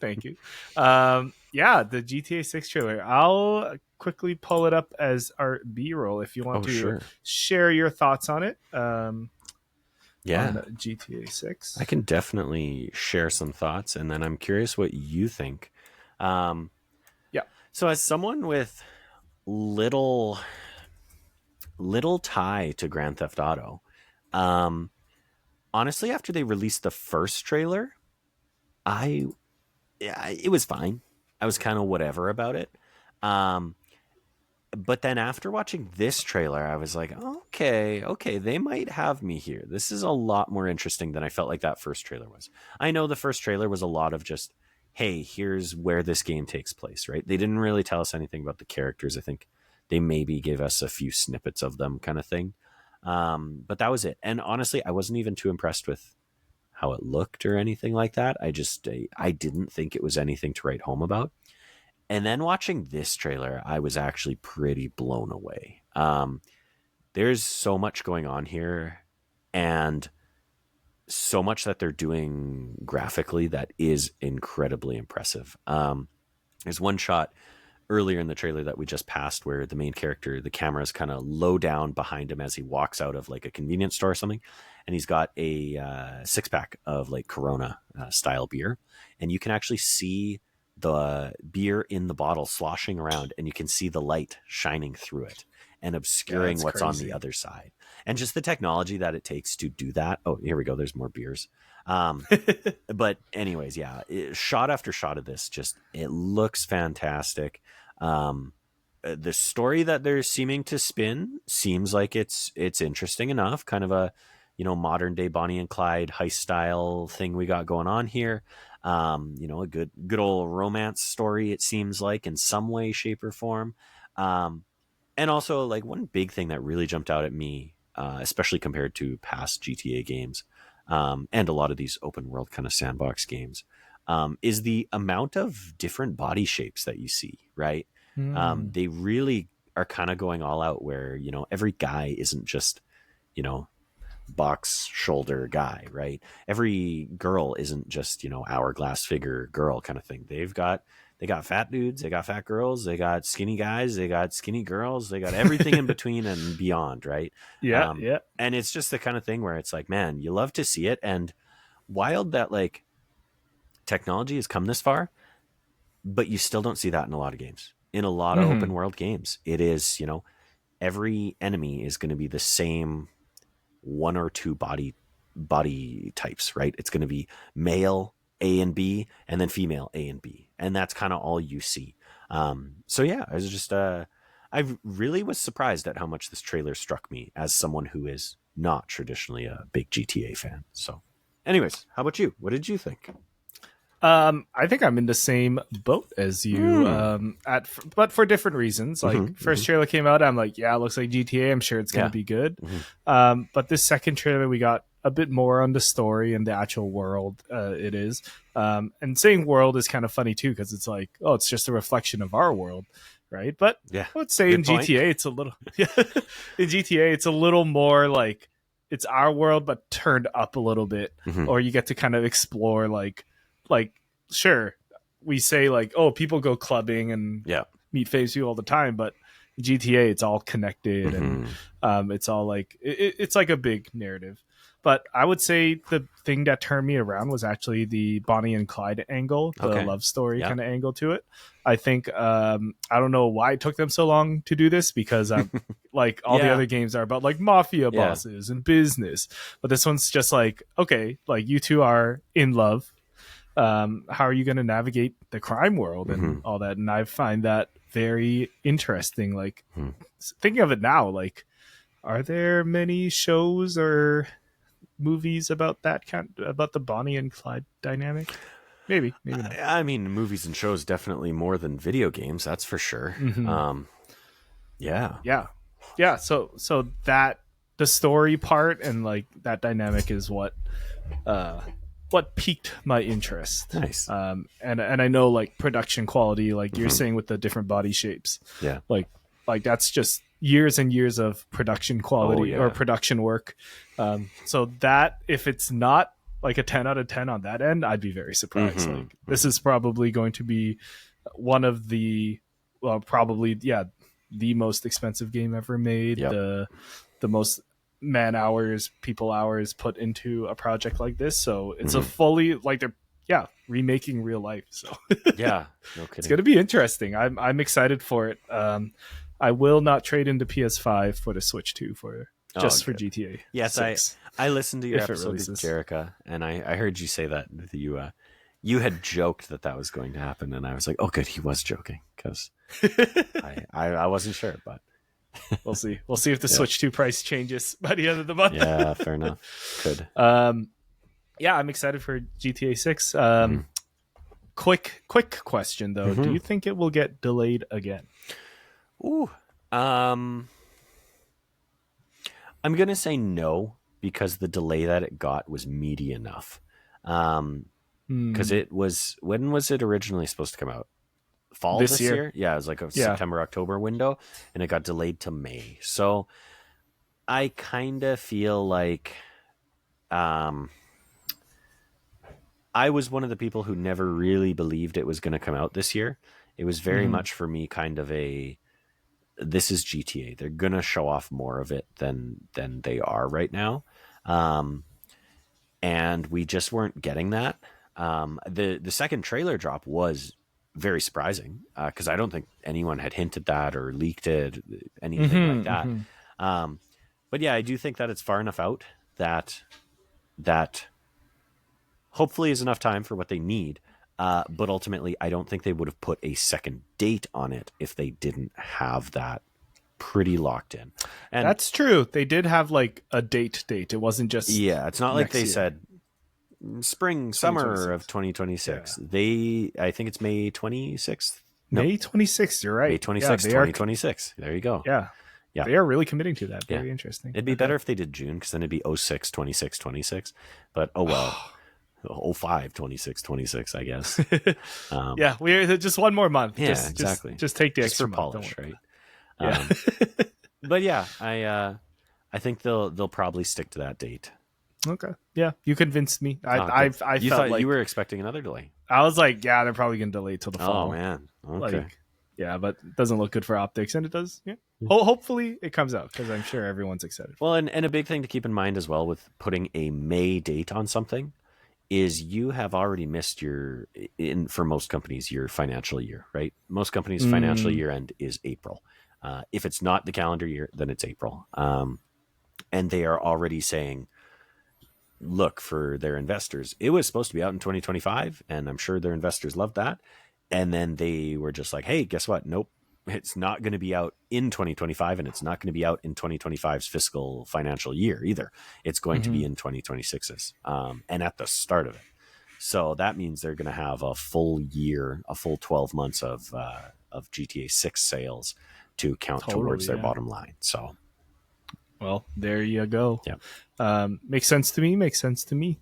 Yeah, the GTA 6 trailer. I'll quickly pull it up as our B-roll if you want to share your thoughts on it. On GTA 6. I can definitely share some thoughts, and then I'm curious what you think. Yeah. So as someone with little tie to Grand Theft Auto, honestly, after they released the first trailer, it was fine. I was kind of whatever about it. But then after watching this trailer, I was like, okay, they might have me here. This is a lot more interesting than I felt like that first trailer was. I know the first trailer was a lot of just, hey, here's where this game takes place, right? They didn't really tell us anything about the characters. I think they maybe gave us a few snippets of them, kind of thing. But that was it. And honestly, I wasn't even too impressed with how it looked or anything like that. I didn't think it was anything to write home about. And then watching this trailer, I was actually pretty blown away. There's so much going on here, and so much that they're doing graphically that is incredibly impressive. There's one shot earlier in the trailer that we just passed where the main character, the camera is kind of low down behind him as he walks out of like a convenience store or something, and he's got a 6-pack of like Corona style beer, and you can actually see the beer in the bottle sloshing around, and you can see the light shining through it and obscuring what's crazy on the other side. And just the technology that it takes to do that. Oh, here we go. There's more beers. But anyways, yeah, shot after shot of this, just it looks fantastic. The story that they're seeming to spin seems like it's interesting enough, kind of a, you know, modern day Bonnie and Clyde heist style thing we got going on here. You know, a good old romance story, it seems like, in some way, shape, or form. And also, like, one big thing that really jumped out at me, especially compared to past GTA games, and a lot of these open world kind of sandbox games, is the amount of different body shapes that you see, right? They really are kind of going all out where, you know, every guy isn't just, you know, box shoulder guy, right? Every girl isn't just, you know, hourglass figure girl kind of thing. They got fat dudes, they got fat girls, they got skinny guys, they got skinny girls, they got everything in between and beyond, right? Yeah. And it's just the kind of thing where it's like, man, you love to see it. And wild that like technology has come this far, but you still don't see that in a lot of games. In a lot of open world games, it is, you know, every enemy is going to be the same one or two body types, right? It's going to be male A and B, and then female A and B, and that's kind of all you see. So yeah, I was just I really was surprised at how much this trailer struck me as someone who is not traditionally a big GTA fan. So anyways, how about you? What did you think? I think I'm in the same boat as you, but for different reasons. Like first trailer came out, I'm like, yeah, it looks like GTA. I'm sure it's going to be good. But this second trailer, we got a bit more on the story and the actual world. It is, and saying world is kind of funny too, because it's like, oh, it's just a reflection of our world, right? But I would say in GTA, it's a little, in GTA, it's a little more like it's our world, but turned up a little bit, or you get to kind of explore like sure, we say like, oh, people go clubbing and meet famous people all the time, but GTA, it's all connected and it's all like it's like a big narrative. But I would say the thing that turned me around was actually the Bonnie and Clyde angle, the love story kind of angle to it. I think I don't know why it took them so long to do this, because like all the other games are about like mafia bosses and business, but this one's just like, okay, like you two are in love. How are you going to navigate the crime world and all that? And I find that very interesting. Like thinking of it now, like, are there many shows or movies about that about the Bonnie and Clyde dynamic? Maybe not. I mean, movies and shows definitely more than video games. That's for sure. Yeah. So that the story part and like that dynamic is what piqued my interest. Nice. And I know like production quality, like you're saying with the different body shapes. Yeah. Like that's just years and years of production quality or production work. So that if it's not like a 10 out of 10 on that end, I'd be very surprised. Like this is probably going to be one of the, well, probably, the most expensive game ever made. The most people hours put into a project like this, so it's a fully like they're remaking real life, so no kidding. It's gonna be interesting. I'm excited for it. I will not trade into PS5 for the Switch 2 for GTA. Yes, 6, I listened to your episode with Jerica, and I heard you say that you had joked that was going to happen, and I was like, oh good, he was joking, because I wasn't sure, but we'll see if the Switch 2 price changes by the end of the month. Yeah, fair enough. Could. I'm excited for GTA 6. Quick question though. Do you think it will get delayed again? Ooh. I'm going to say no, because the delay that it got was meaty enough. Because it was, when was it originally supposed to come out? fall this year. Yeah, it was like a Yeah. September, October window, and it got delayed to May. So I kind of feel like I was one of the people who never really believed it was going to come out this year. It was very much for me kind of a, this is GTA. They're going to show off more of it than they are right now. And we just weren't getting that. The second trailer drop was very surprising because I don't think anyone had hinted that or leaked it, anything like that. But yeah, I do think that it's far enough out that hopefully is enough time for what they need. But ultimately, I don't think they would have put a second date on it if they didn't have that pretty locked in. And that's true. They did have like a date. It wasn't just it's not like they year. said spring, summer of 2026. Yeah. I think it's May 26th. May 26th. You're right. May 26th, 2026. There you go. Yeah. Yeah. They are really committing to that. Very interesting. It'd be better if they did June because then it'd be 06, 26, 26. But oh well. 05, 26, 26, I guess. Yeah, we're just one more month. Yeah, exactly. Just take the extra for polish, right? Yeah. But yeah, I think they'll probably stick to that date. Okay. Yeah, you convinced me. I felt like you were expecting another delay. I was like, yeah, they're probably gonna delay till the fall. Oh man. Okay. Like, yeah, but it doesn't look good for optics, and it does. Yeah. Hopefully it comes out because I'm sure everyone's excited. Well, and a big thing to keep in mind as well with putting a May date on something is you have already missed for most companies, your financial year, right? Most companies' financial year end is April. If it's not the calendar year, then it's April. And they are already saying, look, for their investors, it was supposed to be out in 2025, and I'm sure their investors loved that. And then they were just like, hey, guess what? Nope. It's not going to be out in 2025, and it's not going to be out in 2025's fiscal financial year either. It's going to be in 2026's, and at the start of it. So that means they're going to have a full year, a full 12 months of GTA 6 sales to count towards their bottom line. So, well, there you go. Yeah, makes sense to me.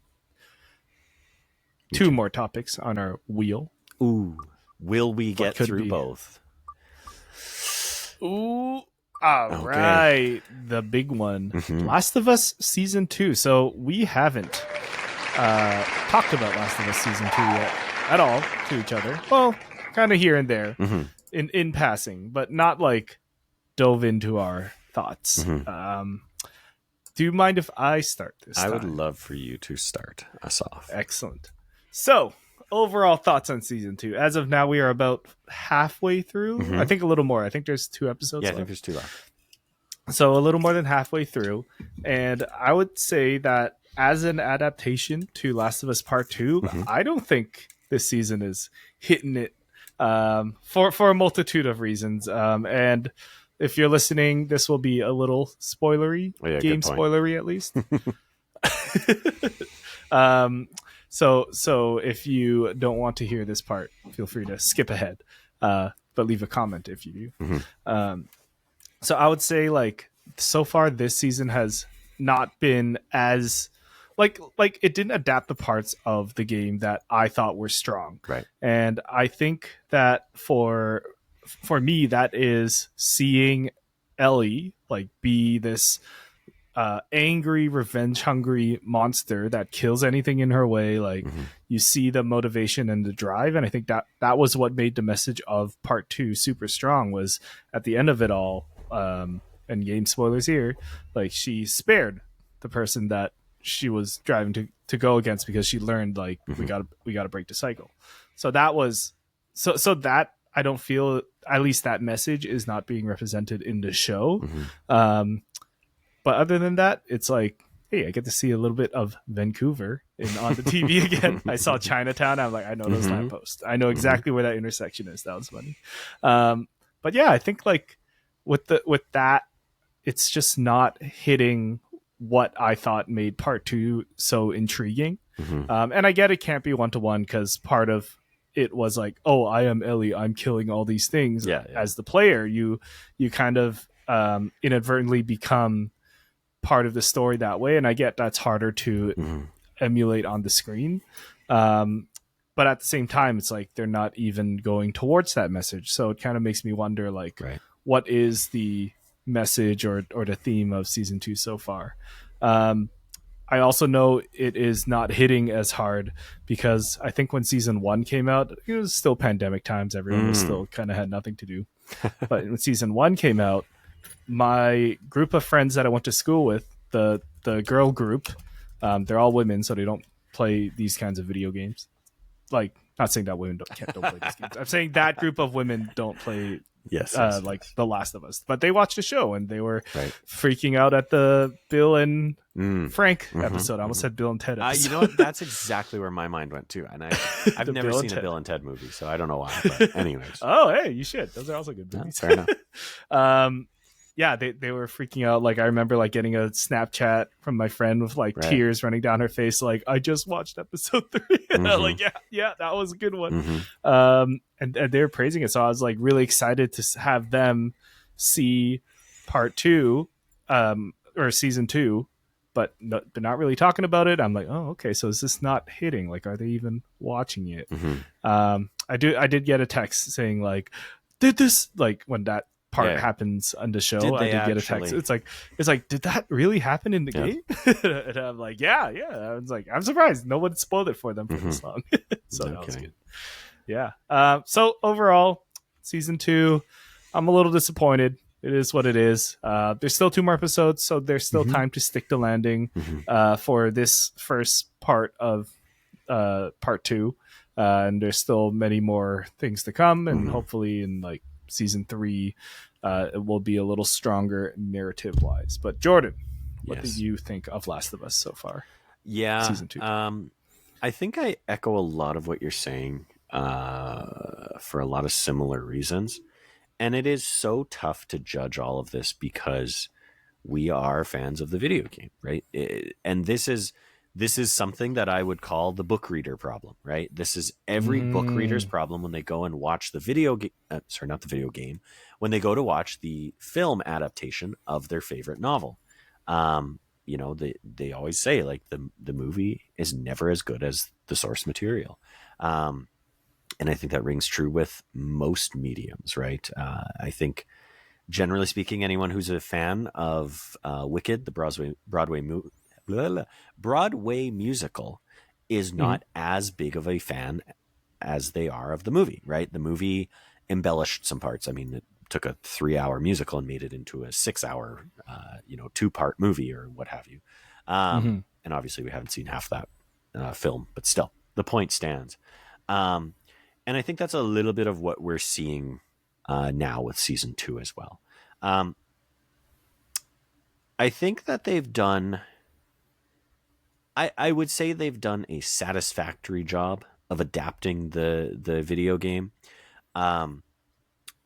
Two more topics on our wheel. Ooh, will we get through both? Ooh, all right. The big one. Last of Us Season 2. So we haven't talked about Last of Us Season 2 yet at all to each other. Well, kind of here and there in passing, but not like dove into our thoughts. Do you mind if I start this time? I would love for you to start us off. Excellent. So, overall thoughts on Season 2. As of now, we are about halfway through. I think a little more. I think there's 2 episodes left. I think there's 2 left. So a little more than halfway through. And I would say that as an adaptation to Last of Us Part 2, I don't think this season is hitting it for a multitude of reasons. And if you're listening, this will be a little spoilery, game spoilery at least. So if you don't want to hear this part, feel free to skip ahead, but leave a comment if you do. So I would say, like, so far this season has not been as like it didn't adapt the parts of the game that I thought were strong. Right. And I think that for me, that is seeing Ellie like be this angry, revenge-hungry monster that kills anything in her way. Like you see the motivation and the drive, and I think that was what made the message of Part 2 super strong. Was at the end of it all, and game spoilers here, like she spared the person that she was driving to go against because she learned like we gotta break the cycle. So that was so that I don't feel, at least that message is not being represented in the show. But other than that, it's like, hey, I get to see a little bit of Vancouver on the TV again. I saw Chinatown. I'm like, I know those lampposts. I know exactly where that intersection is. That was funny. But yeah, I think like with that, it's just not hitting what I thought made Part 2 so intriguing. And I get it can't be 1-to-1 because part of it was like, oh, I am Ellie, I'm killing all these things. As the player, you kind of inadvertently become part of the story that way, and I get that's harder to emulate on the screen. but at the same time, it's like they're not even going towards that message. So it kind of makes me wonder, like, Right. what is the message or the theme of season 2 so far? I also know it is not hitting as hard because I think when season 1 came out, it was still pandemic times. Everyone was still kind of had nothing to do. But when season 1 came out, my group of friends that I went to school with, the girl group, they're all women, so they don't play these kinds of video games. Like, not saying that women don't play these games. I'm saying that group of women don't play like The Last of Us, but they watched the show and they were freaking out at the Bill and Frank episode. I almost said Bill and Ted episode. You know what? That's exactly where my mind went too. And I've never seen a Bill and Ted movie, so I don't know why. But anyways. Oh, hey, you should. Those are also good movies. Fair enough. Yeah, they were freaking out. Like, I remember like getting a Snapchat from my friend with like tears running down her face. Like, I just watched episode 3. And I'm like, yeah, that was a good one. And they were praising it. So I was like really excited to have them see part 2, or season 2, but not really talking about it. I'm like, oh, okay. So is this not hitting? Like, are they even watching it? I did get a text saying like, did this, like when that part happens on the show, I did get a text. It's like, did that really happen in the game? And I'm like, yeah. I was like, I'm surprised no one spoiled it for them for this long. So that was good. Yeah. So overall, season 2, I'm a little disappointed. It is what it is. There's still 2 more episodes, so there's still time to stick the landing for this first part of part 2. And there's still many more things to come, and hopefully in like season 3 it will be a little stronger narrative wise. But Jordan, what do you think of Last of Us so far? Season 2. I think I echo a lot of what you're saying for a lot of similar reasons, and it is so tough to judge all of this because we are fans of the video game, right? And this is something that I would call the book reader problem, right? This is every book reader's problem when they go and watch the video game. Sorry, not the video game. When they go to watch the film adaptation of their favorite novel. You know, they always say like the movie is never as good as the source material. And I think that rings true with most mediums, right? I think generally speaking, anyone who's a fan of Wicked, the Broadway musical, is not as big of a fan as they are of the movie, right? The movie embellished some parts. I mean, it took a 3-hour musical and made it into a 6-hour, 2-part movie or what have you. And obviously we haven't seen half that film, but still the point stands. And I think that's a little bit of what we're seeing now with season 2 as well. I think that they've done, I would say they've done a satisfactory job of adapting the video game.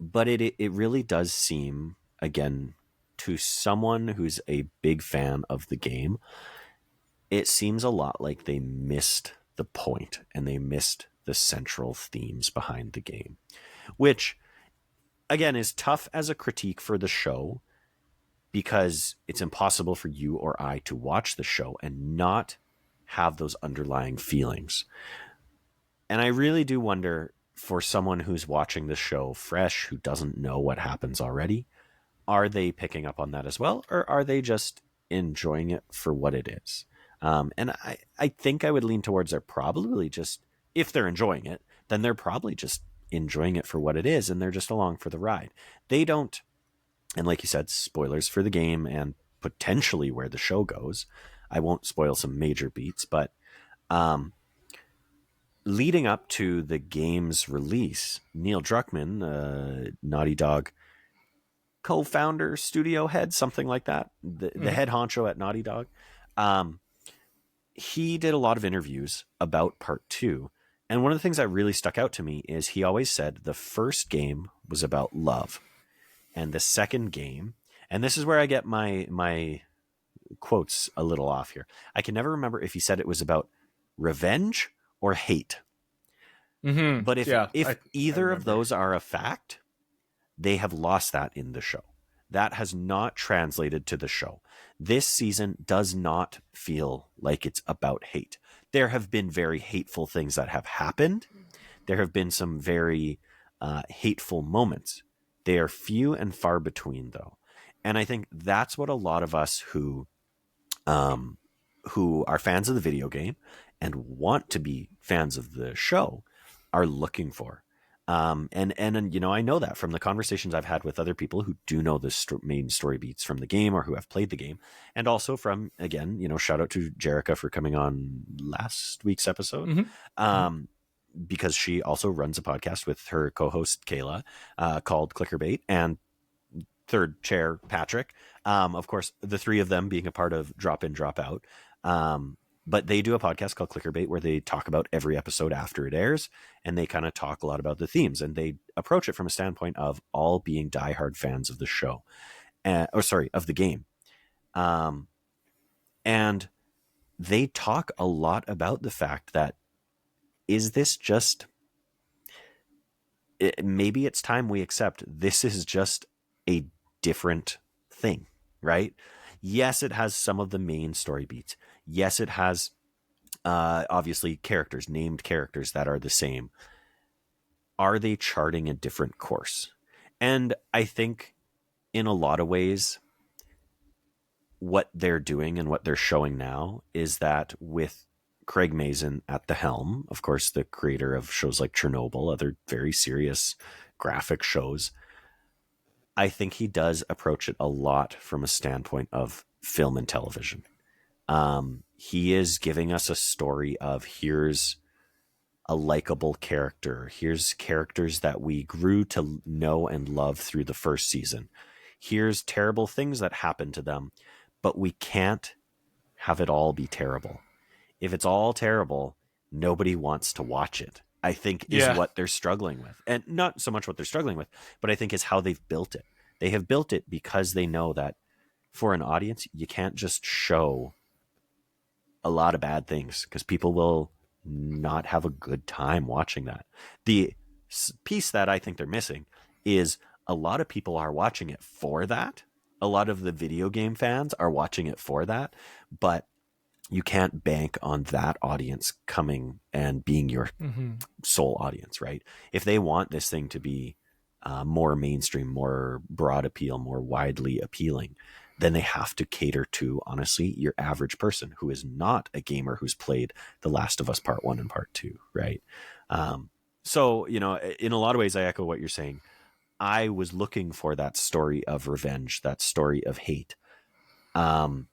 But it really does seem, again, to someone who's a big fan of the game, it seems a lot like they missed the point and they missed the central themes behind the game, which, again, is tough as a critique for the show because it's impossible for you or I to watch the show and not have those underlying feelings. And I really do wonder, for someone who's watching the show fresh, who doesn't know what happens already, are they picking up on that as well? Or are they just enjoying it for what it is? And I think I would lean towards they're probably just, if they're enjoying it, then they're probably just enjoying it for what it is. And they're just along for the ride. They don't, and like you said, spoilers for the game and potentially where the show goes. I won't spoil some major beats, but leading up to the game's release, Neil Druckmann, Naughty Dog co-founder, studio head, something like that, the head honcho at Naughty Dog, he did a lot of interviews about part 2. And one of the things that really stuck out to me is he always said the first game was about love. And the second game, and this is where I get my quotes a little off here. I can never remember if he said it was about revenge or hate. But if either of those are a fact, they have lost that in the show. that has not translated to the show. This season does not feel like it's about hate. There have been very hateful things that have happened. There have been some very hateful moments. They are few and far between, though. And I think that's what a lot of us who are fans of the video game and want to be fans of the show are looking for. And you know, I know that from the conversations I've had with other people who do know the main story beats from the game or who have played the game. And also from, again, you know, shout out to Jerica for coming on last week's episode. Because she also runs a podcast with her co-host Kayla called Clickerbait, and third chair Patrick. Of course, the three of them being a part of Drop In, Drop Out. But they do a podcast called Clickerbait where they talk about every episode after it airs, and they kind of talk a lot about the themes, and they approach it from a standpoint of all being diehard fans of the show, of the game. And they talk a lot about the fact that, is this just, maybe it's time we accept this is just a different thing, right? Yes, it has some of the main story beats. Yes, it has obviously named characters that are the same. Are they charting a different course? And I think in a lot of ways, what they're doing and what they're showing now is that with Craig Mazin at the helm, of course, the creator of shows like Chernobyl, other very serious graphic shows, I think he does approach it a lot from a standpoint of film and television. He is giving us a story of, here's a likable character. Here's characters that we grew to know and love through the first season. Here's terrible things that happen to them, but we can't have it all be terrible. If it's all terrible, nobody wants to watch it, I think is what they're struggling with. And not so much what they're struggling with, but I think is how they've built it. They have built it because they know that for an audience, you can't just show a lot of bad things because people will not have a good time watching that. The piece that I think they're missing is a lot of people are watching it for that. A lot of the video game fans are watching it for that, but you can't bank on that audience coming and being your sole audience, right? If they want this thing to be more mainstream, more broad appeal, more widely appealing, then they have to cater to, honestly, your average person who is not a gamer who's played The Last of Us Part 1 and Part 2, right? So, you know, in a lot of ways, I echo what you're saying. I was looking for that story of revenge, that story of hate. And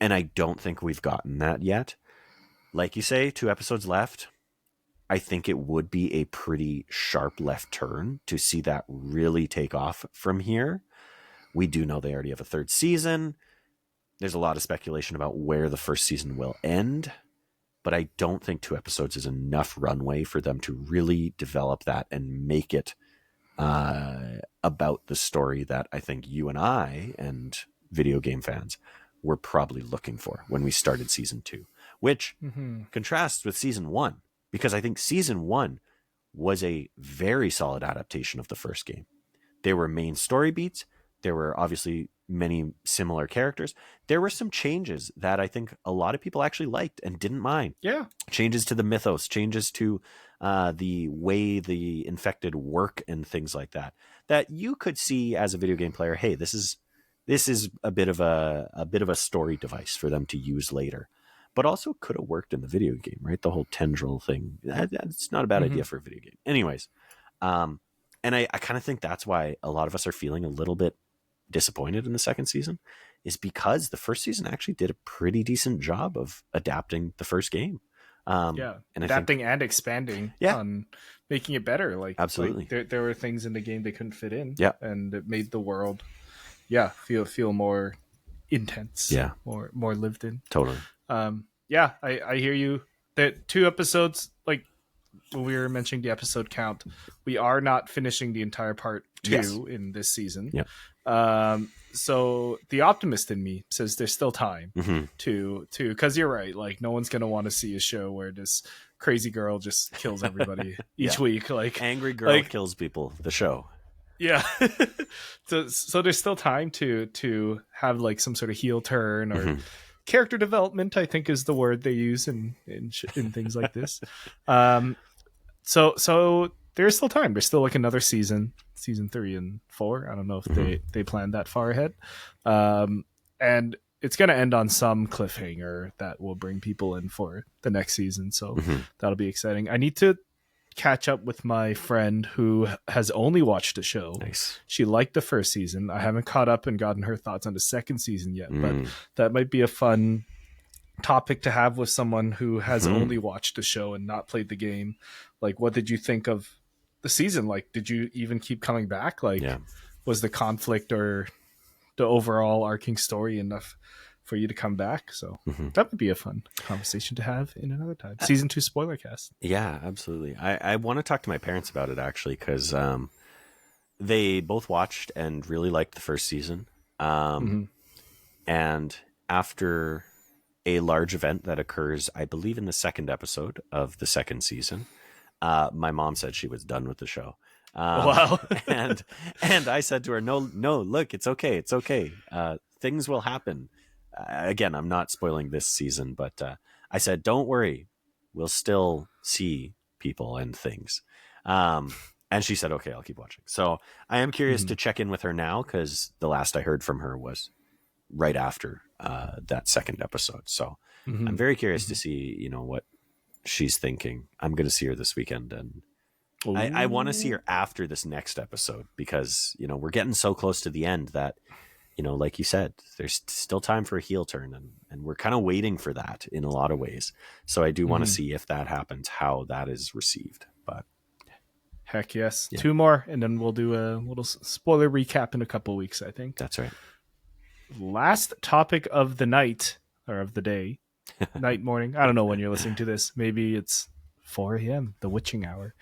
I don't think we've gotten that yet. Like you say, 2 episodes left. I think it would be a pretty sharp left turn to see that really take off from here. We do know they already have a 3rd season. There's a lot of speculation about where the 1st season will end, but I don't think 2 episodes is enough runway for them to really develop that and make it about the story that I think you and I and video game fans were probably looking for when we started season 2, which contrasts with season 1, because I think season 1 was a very solid adaptation of the first game. There were main story beats. There were obviously many similar characters. There were some changes that I think a lot of people actually liked and didn't mind. Yeah. Changes to the mythos, changes to the way the infected work and things like that, that you could see as a video game player, hey, this is a bit of a story device for them to use later, but also could have worked in the video game, right? The whole tendril thing. That's not a bad idea for a video game. Anyways, and I kind of think that's why a lot of us are feeling a little bit disappointed in the 2nd season, is because the 1st season actually did a pretty decent job of adapting the first game. And adapting and expanding on making it better. Like, absolutely. Like there were things in the game they couldn't fit in. Yeah. And it made the world feel more intense. Yeah. More lived in. Totally. I hear you. That 2 episodes, like when we were mentioning the episode count, we are not finishing the entire part 2 in this season. Yeah. So the optimist in me says there's still time to because you're right, like no one's gonna want to see a show where this crazy girl just kills everybody each week. Like Angry Girl Kills People, the show. Yeah. So there's still time to have like some sort of heel turn or Mhm. character development, I think is the word they use in things like this. Um, so there's still time. There's still like another season 3 and 4. I don't know if Mhm. they plan that far ahead. And it's going to end on some cliffhanger that will bring people in for the next season. So Mhm. that'll be exciting. I need to catch up with my friend who has only watched the show. Nice. She liked the first season. I haven't caught up and gotten her thoughts on the second season yet, but Mm. that might be a fun topic to have with someone who has Mhm. only watched the show and not played the game. Like, what did you think of the season? Like, did you even keep coming back? Yeah. Like, was the conflict or the overall arcing story enough for you to come back? So Mhm. that would be a fun conversation to have in another time. Season 2 spoiler cast. Yeah, absolutely. I want to talk to my parents about it actually because they both watched and really liked the first season. Um, Mm-hmm. and after a large event that occurs, I believe, in the second episode of the second season, my mom said she was done with the show. Um, Wow. and and I said to her, "No, no, look, it's okay, it's okay. Things will happen." Again, I'm not spoiling this season, but I said, "Don't worry, we'll still see people and things." And she said, "Okay, I'll keep watching." So I am curious Mm-hmm. to check in with her now because the last I heard from her was right after that second episode. So I'm Mm-hmm. very curious to Mm-hmm. see, what she's thinking. I'm going to see her this weekend, and I want to see Oh. her after this next episode because we're getting so close to the end that like you said, there's still time for a heel turn, and we're kind of waiting for that in a lot of ways. So I do want to Mm-hmm. see if that happens, how that is received. But Heck yes. yeah, 2 more, and then we'll do a little spoiler recap in a couple weeks, I think. that's right. Last topic of the night, or of the day, night, morning. I don't know when you're listening to this. Maybe it's 4 a.m., the witching hour.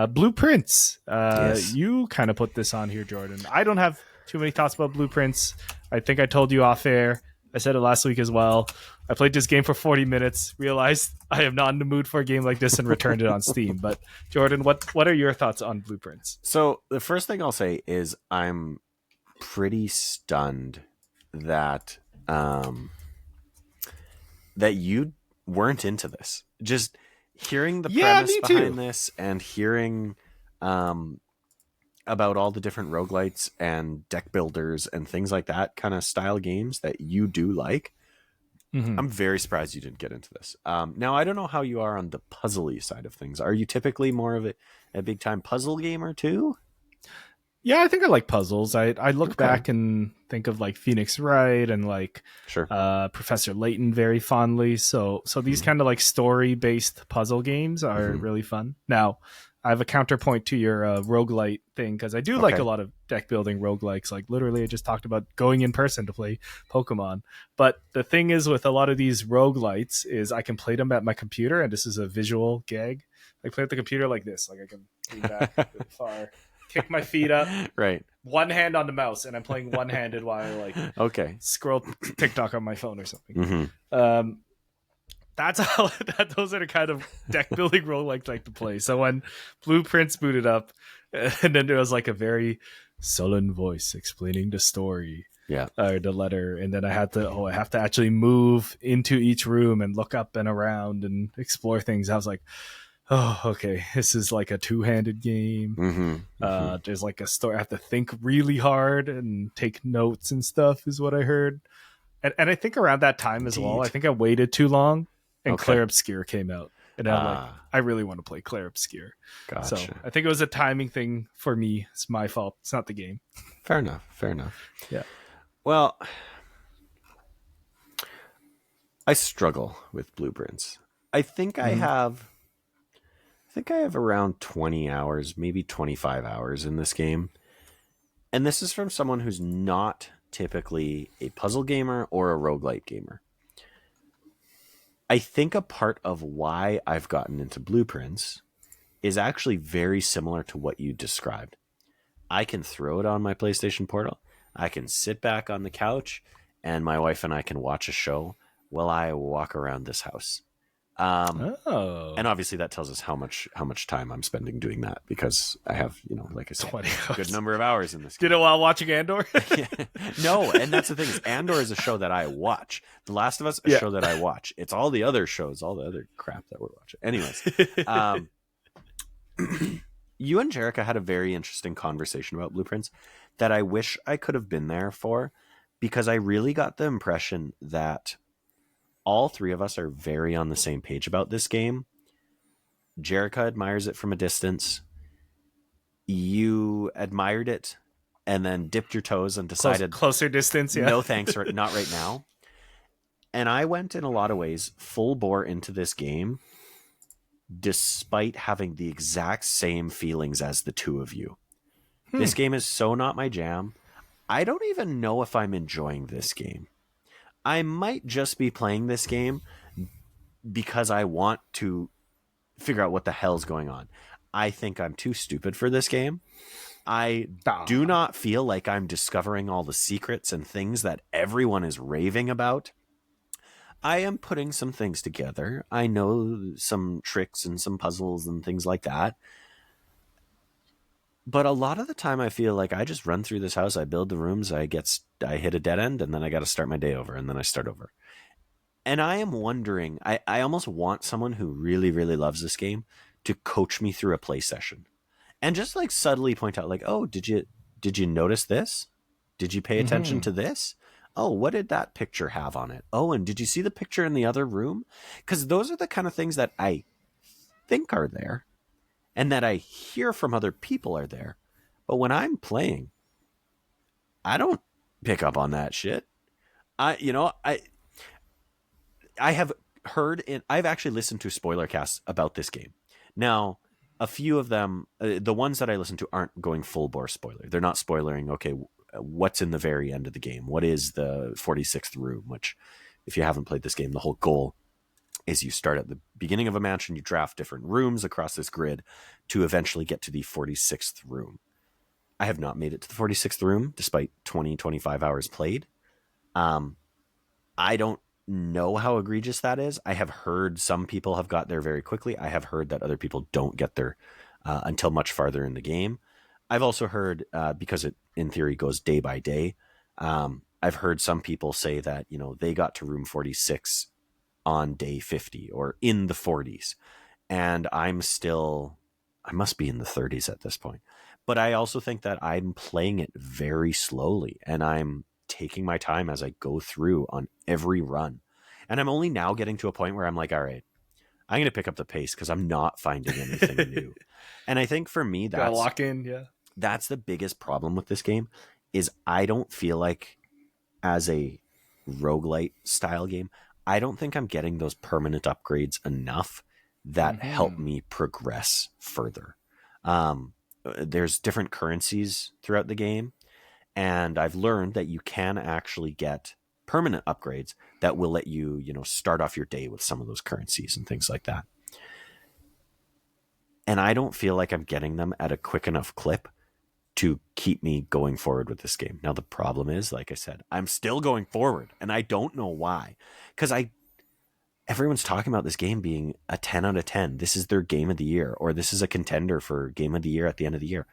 Blueprints. Yes. You kind of put this on here, Jordan. I don't have too many thoughts about blueprints. I think I told you off air. I said it last week as well. I played this game for 40 minutes, realized I am not in the mood for a game like this, and returned it on Steam. But Jordan, what are your thoughts on blueprints? So the first thing I'll say is I'm pretty stunned that um, that you weren't into this. Just hearing the Yeah, premise me too. behind this and hearing um, about all the different roguelites and deck builders and things like that kind of style games that you do like. Mm-hmm. I'm very surprised you didn't get into this. Now, I don't know how you are on the puzzly side of things. Are you typically more of a big time puzzle gamer too? Yeah, I think I like puzzles. I look Okay. back and think of like Phoenix Wright and like Sure. Professor Layton very fondly. So these Mm-hmm. kind of like story based puzzle games are Mm-hmm. really fun. Now, I have a counterpoint to your roguelite thing because I do like a Okay. lot of deck building roguelikes. Like literally, I just talked about going in person to play Pokemon. But the thing is with a lot of these roguelites is I can play them at my computer, and this is a visual gag. I play at the computer like this. Like I can lean back really far, kick my feet up, Right. one hand on the mouse, and I'm playing one handed while I like Okay. scroll TikTok on my phone or something. Mm-hmm. Um, that's how those are the kind of deck building role like to play. So when Blueprints booted up, and then there was like a very sullen voice explaining the story Yeah. or the letter, and then I have to actually move into each room and look up and around and explore things. I was like, oh, okay, this is like a two-handed game. Mm-hmm. Mm-hmm. There's like a story. I have to think really hard and take notes and stuff, is what I heard. And I think around that time as well, I Indeed. think I waited too long, and Okay. Claire Obscur came out, and I'm like, Ah, I really want to play Claire Obscur. So gotcha. I think it was a timing thing for me. It's my fault. It's not the game. Fair enough. Fair enough. Yeah. Well, I struggle with blueprints. I think I Mm-hmm. have around 20 hours, maybe 25 hours in this game. And this is from someone who's not typically a puzzle gamer or a roguelite gamer. I think a part of why I've gotten into blueprints is actually very similar to what you described. I can throw it on my PlayStation Portal. I can sit back on the couch and my wife and I can watch a show while I walk around this house. And obviously that tells us how much time I'm spending doing that, because I have, like I said, 20 a good number of hours in this game. Did it while watching Andor? No, and that's the thing, is Andor is a show that I watch. The Last of Us, a show that I watch. It's all the other shows, all the other crap that we're watching. Anyways, you and Jerica had a very interesting conversation about Blueprints that I wish I could have been there for, because I really got the impression that all three of us are very on the same page about this game. Jerica admires it from a distance. You admired it and then dipped your toes and decided closer distance. Yeah. No, thanks. Not right now. And I went in a lot of ways full bore into this game, despite having the exact same feelings as the two of you. This game is so not my jam. I don't even know if I'm enjoying this game. I might just be playing this game because I want to figure out what the hell's going on. I think I'm too stupid for this game. I do not feel like I'm discovering all the secrets and things that everyone is raving about. I am putting some things together. I know some tricks and some puzzles and things like that. But a lot of the time I feel like I just run through this house, I build the rooms, I hit a dead end, and then I got to start my day over, and then I start over. And I am wondering, I almost want someone who really, really loves this game to coach me through a play session. And just like subtly point out, like, oh, did you notice this? Did you pay attention to this? Oh, what did that picture have on it? Oh, and did you see the picture in the other room? Because those are the kind of things that I think are there and that I hear from other people are there. But when I'm playing, I don't pick up on that shit. I have heard, I've actually listened to spoiler casts about this game. Now, a few of them, the ones that I listen to aren't going full bore spoiler. They're not spoilering, okay, what's in the very end of the game? What is the 46th room? Which, if you haven't played this game, the whole goal is you start at the beginning of a mansion, you draft different rooms across this grid to eventually get to the 46th room. I have not made it to the 46th room, despite 25 hours played. I don't know how egregious that is. I have heard some people have got there very quickly. I have heard that other people don't get there until much farther in the game. I've also heard, because it in theory goes day by day, I've heard some people say that, they got to room 46 on day 50 or in the 40s. And I must be in the 30s at this point. But I also think that I'm playing it very slowly, and I'm taking my time as I go through on every run. And I'm only now getting to a point where I'm like, all right, I'm going to pick up the pace because I'm not finding anything new. And I think for me, that's lock in. Yeah. That's the biggest problem with this game, is I don't feel like, as a roguelite style game, I don't think I'm getting those permanent upgrades enough that help me progress further. There's different currencies throughout the game, and I've learned that you can actually get permanent upgrades that will let you, start off your day with some of those currencies and things like that. And I don't feel like I'm getting them at a quick enough clip to keep me going forward with this game. Now, the problem is, like I said, I'm still going forward, and I don't know why. Because everyone's talking about this game being a 10 out of 10. This is their game of the year, or this is a contender for game of the year at the end of the year.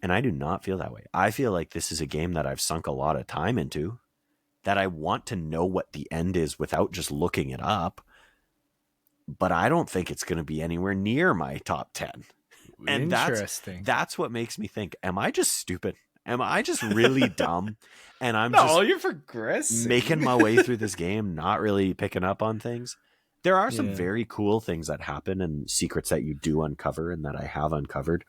And I do not feel that way. I feel like this is a game that I've sunk a lot of time into, that I want to know what the end is without just looking it up. But I don't think it's going to be anywhere near my top 10. And that's what makes me think, am I just stupid? Am I just really dumb? And you're progressing, making my way through this game, not really picking up on things. There are some very cool things that happen and secrets that you do uncover and that I have uncovered.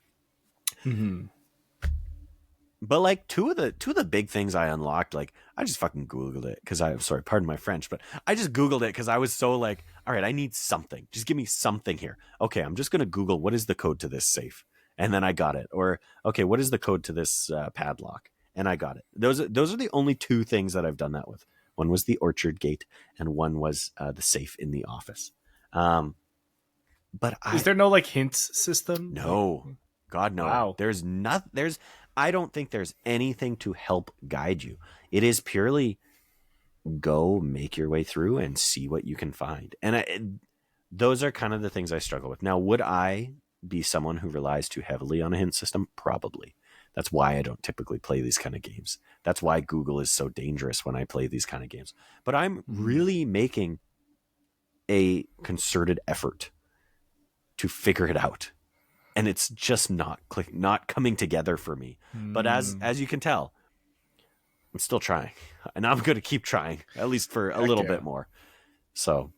But like two of the big things I unlocked, like I just fucking Googled it because pardon my French, but I just Googled it because I was so like, all right, I need something. Just give me something here. Okay, I'm just going to Google what is the code to this safe. And then I got it. Or, okay, what is the code to this padlock? And I got it. Those are the only two things that I've done that with. One was the orchard gate and one was the safe in the office. But is there no like hints system? No. God, no. Wow. I don't think there's anything to help guide you. It is purely go make your way through and see what you can find. And those are kind of the things I struggle with. Now, would I be someone who relies too heavily on a hint system? Probably. That's why I don't typically play these kind of games. That's why Google is so dangerous when I play these kind of games. But I'm really making a concerted effort to figure it out. And it's just not coming together for me. But as you can tell, I'm still trying. And I'm going to keep trying, at least for a little bit more. So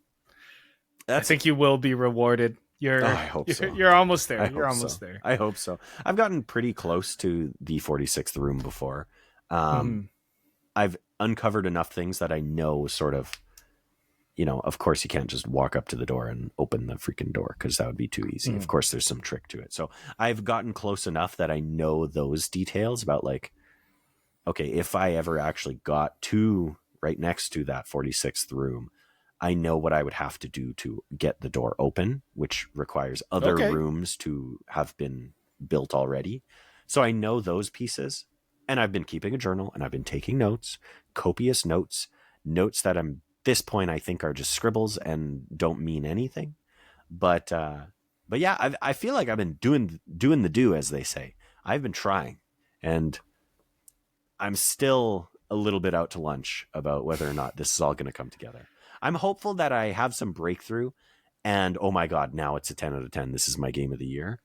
I think you will be rewarded. I hope so. You're almost there. You're almost there. I hope so. I've gotten pretty close to the 46th room before. I've uncovered enough things that I know sort of, of course you can't just walk up to the door and open the freaking door because that would be too easy. Of course there's some trick to it. So I've gotten close enough that I know those details about like, okay, if I ever actually got to right next to that 46th room, I know what I would have to do to get the door open, which requires other rooms to have been built already. So I know those pieces, and I've been keeping a journal and I've been taking notes, copious notes that I'm this point I think are just scribbles and don't mean anything. But yeah, I feel like I've been doing the do, as they say. I've been trying, and I'm still a little bit out to lunch about whether or not this is all going to come together. I'm hopeful that I have some breakthrough, and oh my God, now it's a 10 out of 10. This is my game of the year.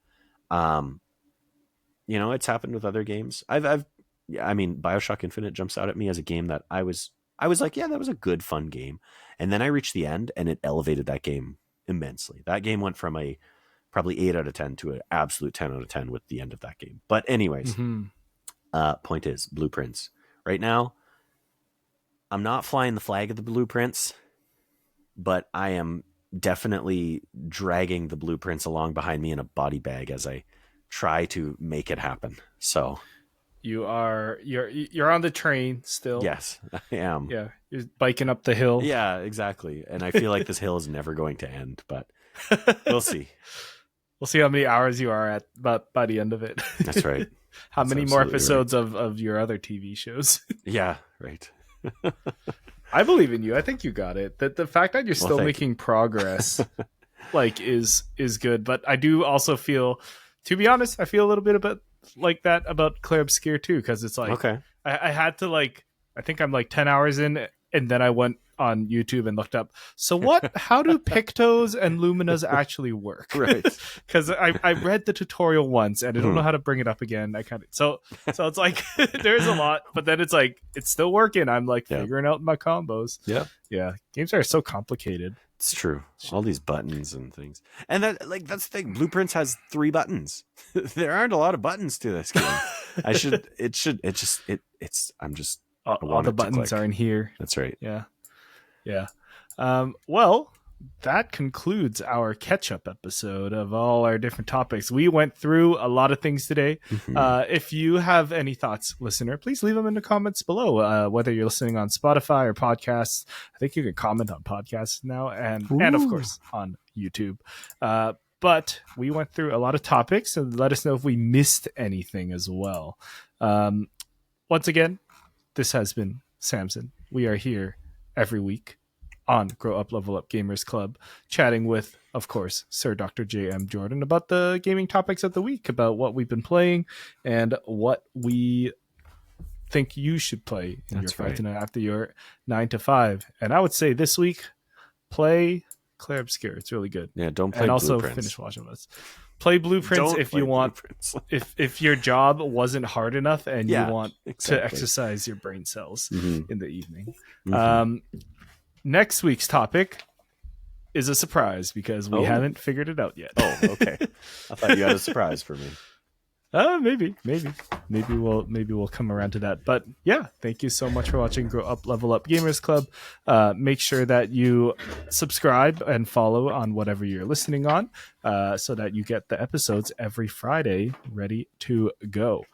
It's happened with other games. BioShock Infinite jumps out at me as a game that I was like, yeah, that was a good, fun game. And then I reached the end and it elevated that game immensely. That game went from a probably 8 out of 10 to an absolute 10 out of 10 with the end of that game. But anyways, point is blueprints. Right now, I'm not flying the flag of the blueprints, but I am definitely dragging the blueprints along behind me in a body bag as I try to make it happen. So you're on the train still. Yes, I am. Yeah, you're biking up the hill. Yeah, exactly. And I feel like this hill is never going to end, but we'll see. We'll see how many hours you are at by the end of it. That's right. How many more episodes of your other TV shows? Yeah, right. I believe in you. I think you got it. The fact that you're still making progress is good. But I do also feel, to be honest, I feel a little bit about Claire Obscur too, because it's like I had to I think I'm 10 hours in, and then I went on YouTube and looked up, how do Pictos and Luminas actually work? Right. Because I read the tutorial once and I don't know how to bring it up again. So it's like there's a lot, but then it's like it's still working. I'm figuring out my combos. Yeah. Yeah. Games are so complicated. It's true. All these buttons and things. And that's the thing. Blueprints has 3 buttons. There aren't a lot of buttons to this game. I'm just all the buttons are in here. That's right. Yeah. Yeah. Well, that concludes our catch-up episode of all our different topics. We went through a lot of things today. If you have any thoughts, listener, please leave them in the comments below, whether you're listening on Spotify or podcasts. I think you can comment on podcasts now and of course on YouTube. But we went through a lot of topics, and let us know if we missed anything as well. Once again, this has been Samson. We are here every week on Grow Up Level Up Gamers Club, chatting with, of course, Sir Dr. J.M. Jordan about the gaming topics of the week, about what we've been playing and what we think you should play in your 5 to 9 after your 9 to 5. And I would say this week, play Claire Obscur. It's really good. Yeah, don't play and also Blueprints. Finish watching us. Play Blueprints if you want. If your job wasn't hard enough and you want to exercise your brain cells in the evening. Next week's topic is a surprise because we haven't figured it out yet. Oh, okay. I thought you had a surprise for me. Maybe we'll come around to that. But yeah, thank you so much for watching Grow Up Level Up Gamers Club. Make sure that you subscribe and follow on whatever you're listening on, so that you get the episodes every Friday ready to go.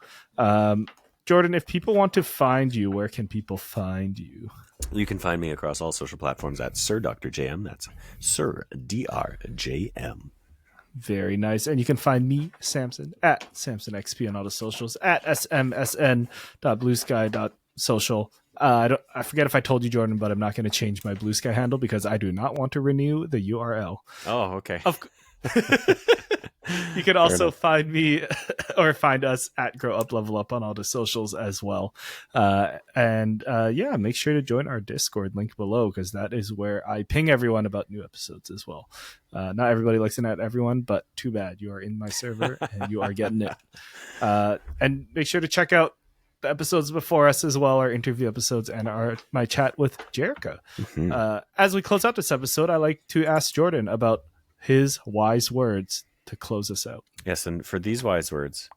Jordan, if people want to find you, where can people find you? You can find me across all social platforms at Sir Dr. JM. That's Sir DRJM. Very nice. And you can find me, Samson, at SamsonXP on all the socials, at smsn.bluesky.social. I forget if I told you, Jordan, but I'm not going to change my Blue Sky handle because I do not want to renew the URL. Oh, okay. You can also find me or find us at Grow Up Level Up on all the socials as well. Make sure to join our Discord link below because that is where I ping everyone about new episodes as well. Not everybody likes to at everyone, but too bad. You are in my server and you are getting it. And make sure to check out the episodes before us as well, our interview episodes and my chat with Jerica. Mm-hmm. As we close out this episode, I like to ask Jordan about his wise words to close us out. Yes, and for these wise words,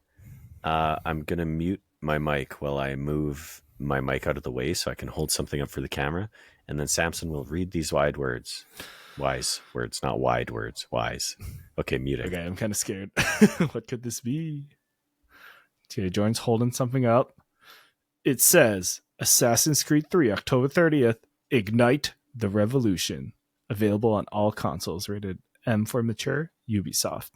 I'm going to mute my mic while I move my mic out of the way so I can hold something up for the camera, and then Samson will read these wise words, not wide words, wise. Okay, mute it. Okay, I'm kind of scared. What could this be? Okay, Jordan's holding something up. It says, Assassin's Creed 3, October 30th, Ignite the Revolution. Available on all consoles, rated M for mature, Ubisoft.